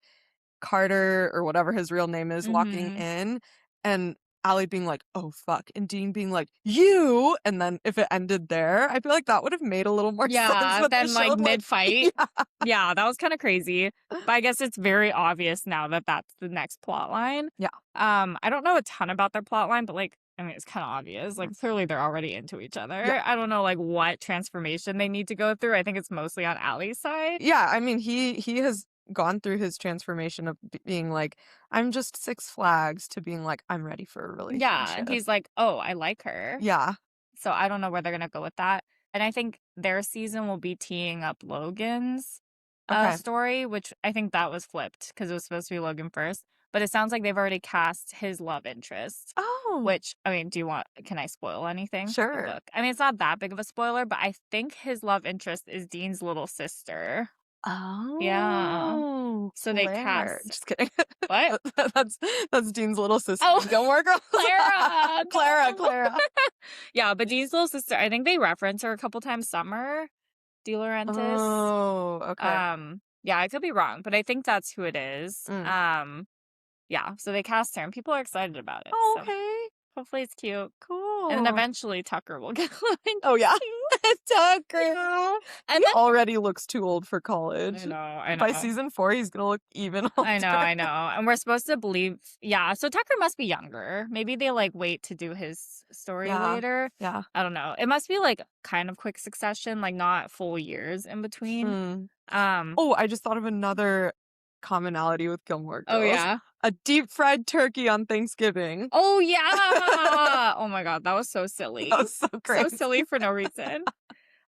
Carter or whatever his real name is walking in, and Allie being like, "Oh fuck," and Dean being like, "You," and then if it ended there, I feel like that would have made a little more sense. Yeah, But they then like showed, mid-fight. yeah. Yeah, that was kind of crazy. But I guess it's very obvious now that that's the next plot line. Yeah. I don't know a ton about their plot line, but like, I mean, it's kind of obvious. Like, clearly they're already into each other. Yeah. I don't know like what transformation they need to go through. I think it's mostly on Allie's side. Yeah, I mean, he has gone through his transformation of being like, I'm just Six Flags, to being like, I'm ready for a relationship. Yeah, and he's like, oh, I like her. Yeah. So I don't know where they're gonna go with that. And I think their season will be teeing up Logan's story, which I think that was flipped because it was supposed to be Logan first. But it sounds like they've already cast his love interest. Oh. Which, I mean, can I spoil anything? Sure. The book? I mean, it's not that big of a spoiler, but I think his love interest is Dean's little sister. Oh, So they Claire. cast Just kidding. what? That's Dean's little sister. Oh, Gilmore Girls. Clara. Clara, No. Clara. Yeah, but Dean's little sister, I think they reference her a couple times. Summer De Laurentiis. Oh, okay. Yeah, I could be wrong, but I think that's who it is. Mm. Yeah, so they cast her and people are excited about it. Oh, So okay. hopefully it's cute. And then Cool. eventually Tucker will get love Oh, interest yeah. too. Tucker. Yeah. He And then already looks too old for I college. know, I By know. season 4, he's gonna look even older. I know. And we're supposed to believe, yeah. So Tucker must be younger. Maybe they like wait to do his story Yeah. later. Yeah. I don't know. It must be like kind of quick succession, like not full years in between. Mm. Um, Oh, I just thought of another commonality with Gilmore oh Girls. yeah. A deep fried turkey on Thanksgiving. Oh yeah. Oh my God, that was so That silly. was so So crazy. silly for no reason.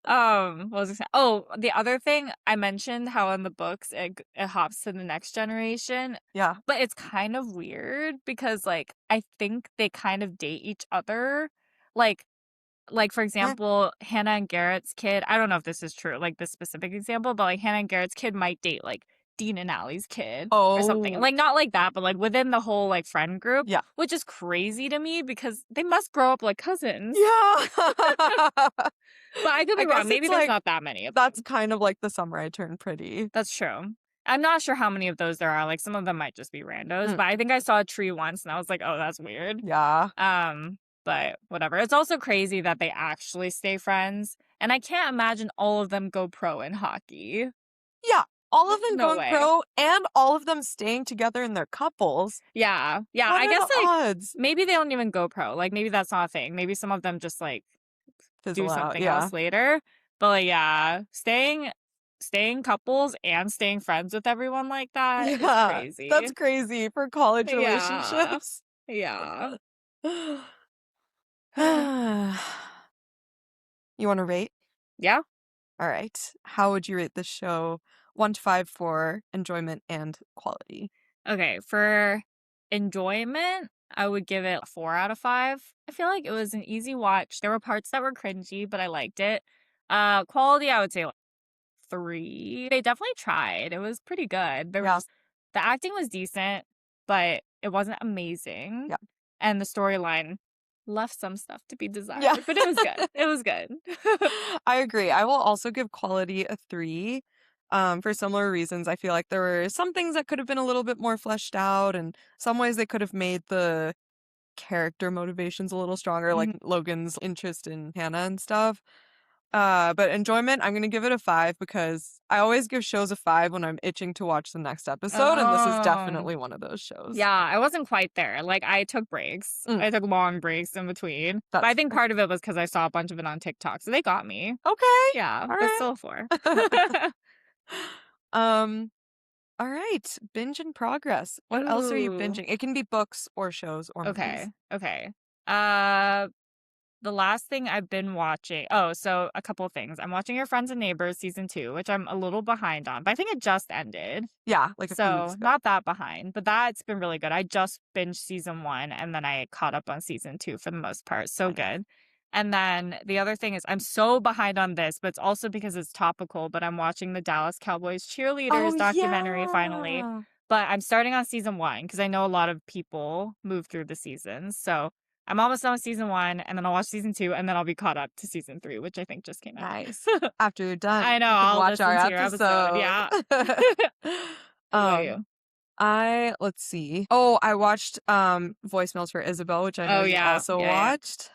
What was I saying? Oh, the other thing I mentioned how in the books it hops to the next generation, Yeah. but it's kind of weird because like I think they kind of date each other. Like for Eh. example, Hannah and Garrett's kid, I don't know if this is true, like this specific example, but like Hannah and Garrett's kid might date like Dean and Allie's kid or something. Oh. Like not like that, but like within the whole like friend group, Yeah. which is crazy to me because they must grow up like cousins. Yeah. But I could be I guess wrong. Maybe it's there's like not that many of that's them. kind of like the summer I turned pretty. That's true. I'm not sure how many of those there are. Like some of them might just be randos, Mm. but I think I saw a tree once and I was like, "Oh, that's weird." Yeah. But whatever. It's also crazy that they actually stay friends, and I can't imagine all of them go pro in hockey. Yeah. All of them No going way. pro and all of them staying together in their couples. Yeah. Yeah, What I are guess the like odds? maybe they don't even go pro. Like maybe that's not a thing. Maybe some of them just like do Fizzle out. something Yeah. else later. But like yeah, staying couples and staying friends with everyone like that is Yeah. crazy. That's crazy for college Yeah. relationships. Yeah. You want to rate? Yeah. All right. How would you rate this show? 1 to 5 for enjoyment and quality. Okay, for enjoyment, I would give it a 4 out of 5. I feel like it was an easy watch. There were parts that were cringy, but I liked it. Quality, I would say like 3. They definitely tried. It was pretty good. There was Yeah. just the acting was decent, but it wasn't amazing. Yeah. And the storyline left some stuff to be Yeah. desired, but it was good. It was good. I agree. I will also give quality a 3. For similar reasons. I feel like there were some things that could have been a little bit more fleshed out, and some ways they could have made the character motivations a little stronger, like Mhm. Logan's interest in Hannah and stuff. But enjoyment, I'm gonna give it a 5 because I always give shows a 5 when I'm itching to watch the next episode, and this is Oh. definitely one of those shows. Yeah, I wasn't quite there. Like, I took breaks. Mm. I took long breaks in between. But I That's think fair. part of it was because I saw a bunch of it on TikTok, so they got me. Okay. Yeah, All but right. still 4. Um, all right. Binge in progress. What else are you Ooh. binging? It can be books or shows or Okay, movies. okay. Uh, the last thing I've been watching so a couple of things. I'm watching Your Friends and Neighbors season 2, which I'm a little behind on, but I think it just ended. Yeah, like a few weeks So, ago. not that behind, but that's been really good. I just binged season 1 and then I caught up on season 2 for the most part. So Nice. good. And then the other thing is I'm so behind on this, but it's also because it's topical, but I'm watching the Dallas Cowboys cheerleaders Oh, documentary finally. yeah. But I'm starting on season 1 because I know a lot of people move through the seasons. So, I'm almost done with season 1 and then I'll watch season 2 and then I'll be caught up to season 3, which I think just came out. Nice. After you're done, I know, you can I'll watch our listen to your episode. episode. Yeah. What about you? Let's see. Oh, I watched Voicemails for Isabel, which I know Oh, you yeah. also Yeah. watched.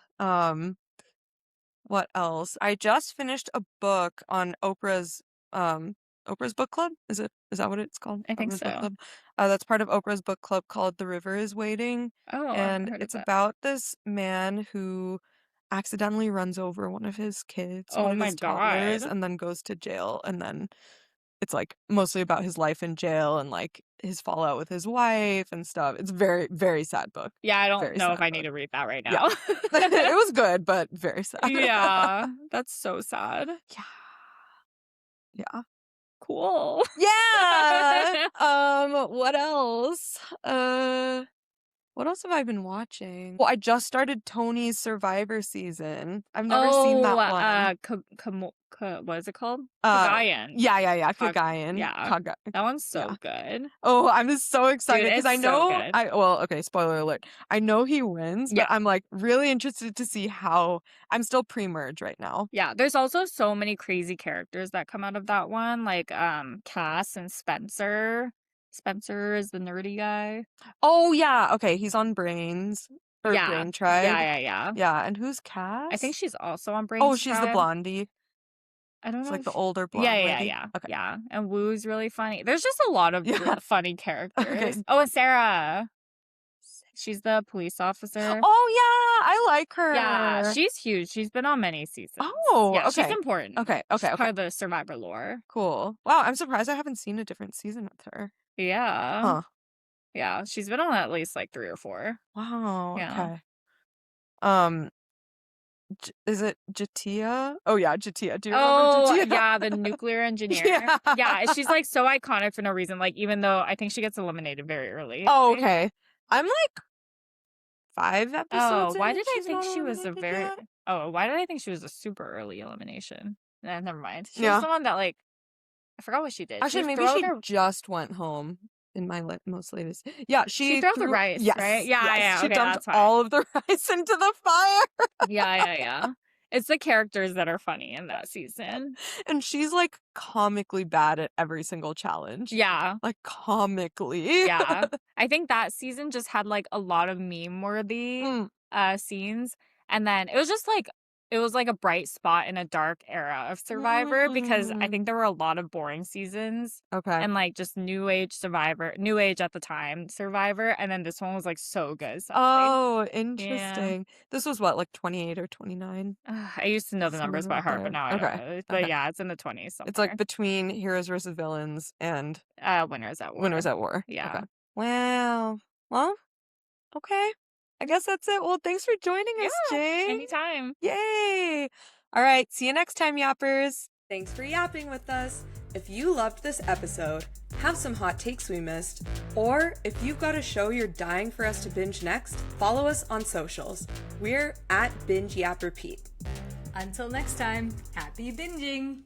What else? I just finished a book on Oprah's book club. Is that what it's called? I think Oprah's book so. club. That's part of Oprah's book club called The River is Waiting, Oh, I haven't and heard of it's that. about this man who accidentally runs over one of his kids, one Oh of my his toddlers, God. and then goes to jail, and then it's like mostly about his life in jail and like his fallout with his wife and stuff. It's very, very sad book. Yeah, I don't Very know if sad I need book. to read that right Yeah. now. It was good, but very sad. Yeah, that's so sad. Yeah. Yeah. Cool. Yeah. What else? What else have I been watching? Well, I just started Tony's Survivor season. I've never seen that one. What is it called? Uh, Kagayan. yeah, Kag- Kagayan. yeah. That one's so Yeah. good. Oh, I'm just so excited because I it's so know good. okay, spoiler alert. I know he wins, but Yeah. I'm like really interested to see how. I'm still pre-merge right now. Yeah, there's also so many crazy characters that come out of that one, like Cass and Spencer. Spencer is the nerdy guy. Oh yeah, okay, he's on Brains or Yeah. Brain Tribe. Yeah. Yeah, and who's Cass? I think she's also on Oh, Brains she's the Tribe. blondie. I don't It's know like if the older blonde lady. Okay. Yeah. And Woo's really funny. There's just a lot of Yeah. funny characters. Okay. Oh, and Sarah. She's the police officer. Oh yeah, I like her. Yeah, she's huge. She's been on many seasons. Oh, yeah, okay. she's important. Okay. She's part of the Survivor lore. Cool. Wow, I'm surprised I haven't seen a different season with her. Yeah. Huh. Yeah, she's been on at least like 3 or 4. Wow. Yeah. Okay. Is it Jatia? Oh yeah, Jatia. Do you remember Jatia? Yeah, the nuclear engineer. Yeah, she's like so iconic for no reason. Like even though I think she gets eliminated very early. Oh, okay. I'm like 5 episodes. Oh, why did I she's think not she was a eliminated very? yet? Oh, why did I think she was a super early elimination? Never mind. She Yeah. was the one that like I forgot what she did. Actually, maybe she just went home in my most latest. Yeah, she threw the rice, yes, right? yes. She Okay, dumped that's fine. all of the rice into the fire. Yeah. It's the characters that are funny in that season. And she's like comically bad at every single challenge. Yeah. Like comically. Yeah. I think that season just had like a lot of meme-worthy scenes. And then it was just like it was like a bright spot in a dark era of Survivor because I think there were a lot of boring seasons. Okay. And like just new age at the time Survivor, and then this one was like so good. Oh, interesting. Yeah. This was what, like 28 or 29? I used to know the numbers by heart, but now I don't know. But yeah, it's in the 20s somewhere. It's like between Heroes versus Villains and Winners at War. Winners at War. Yeah. Okay. Wow. Well, okay. I guess that's it. Well, thanks for joining us, Jing. Anytime. Yay. All right. See you next time, yappers. Thanks for yapping with us. If you loved this episode, have some hot takes we missed, or if you've got a show you're dying for us to binge next, follow us on socials. We're at Binge Yap Repeat. Until next time, happy binging!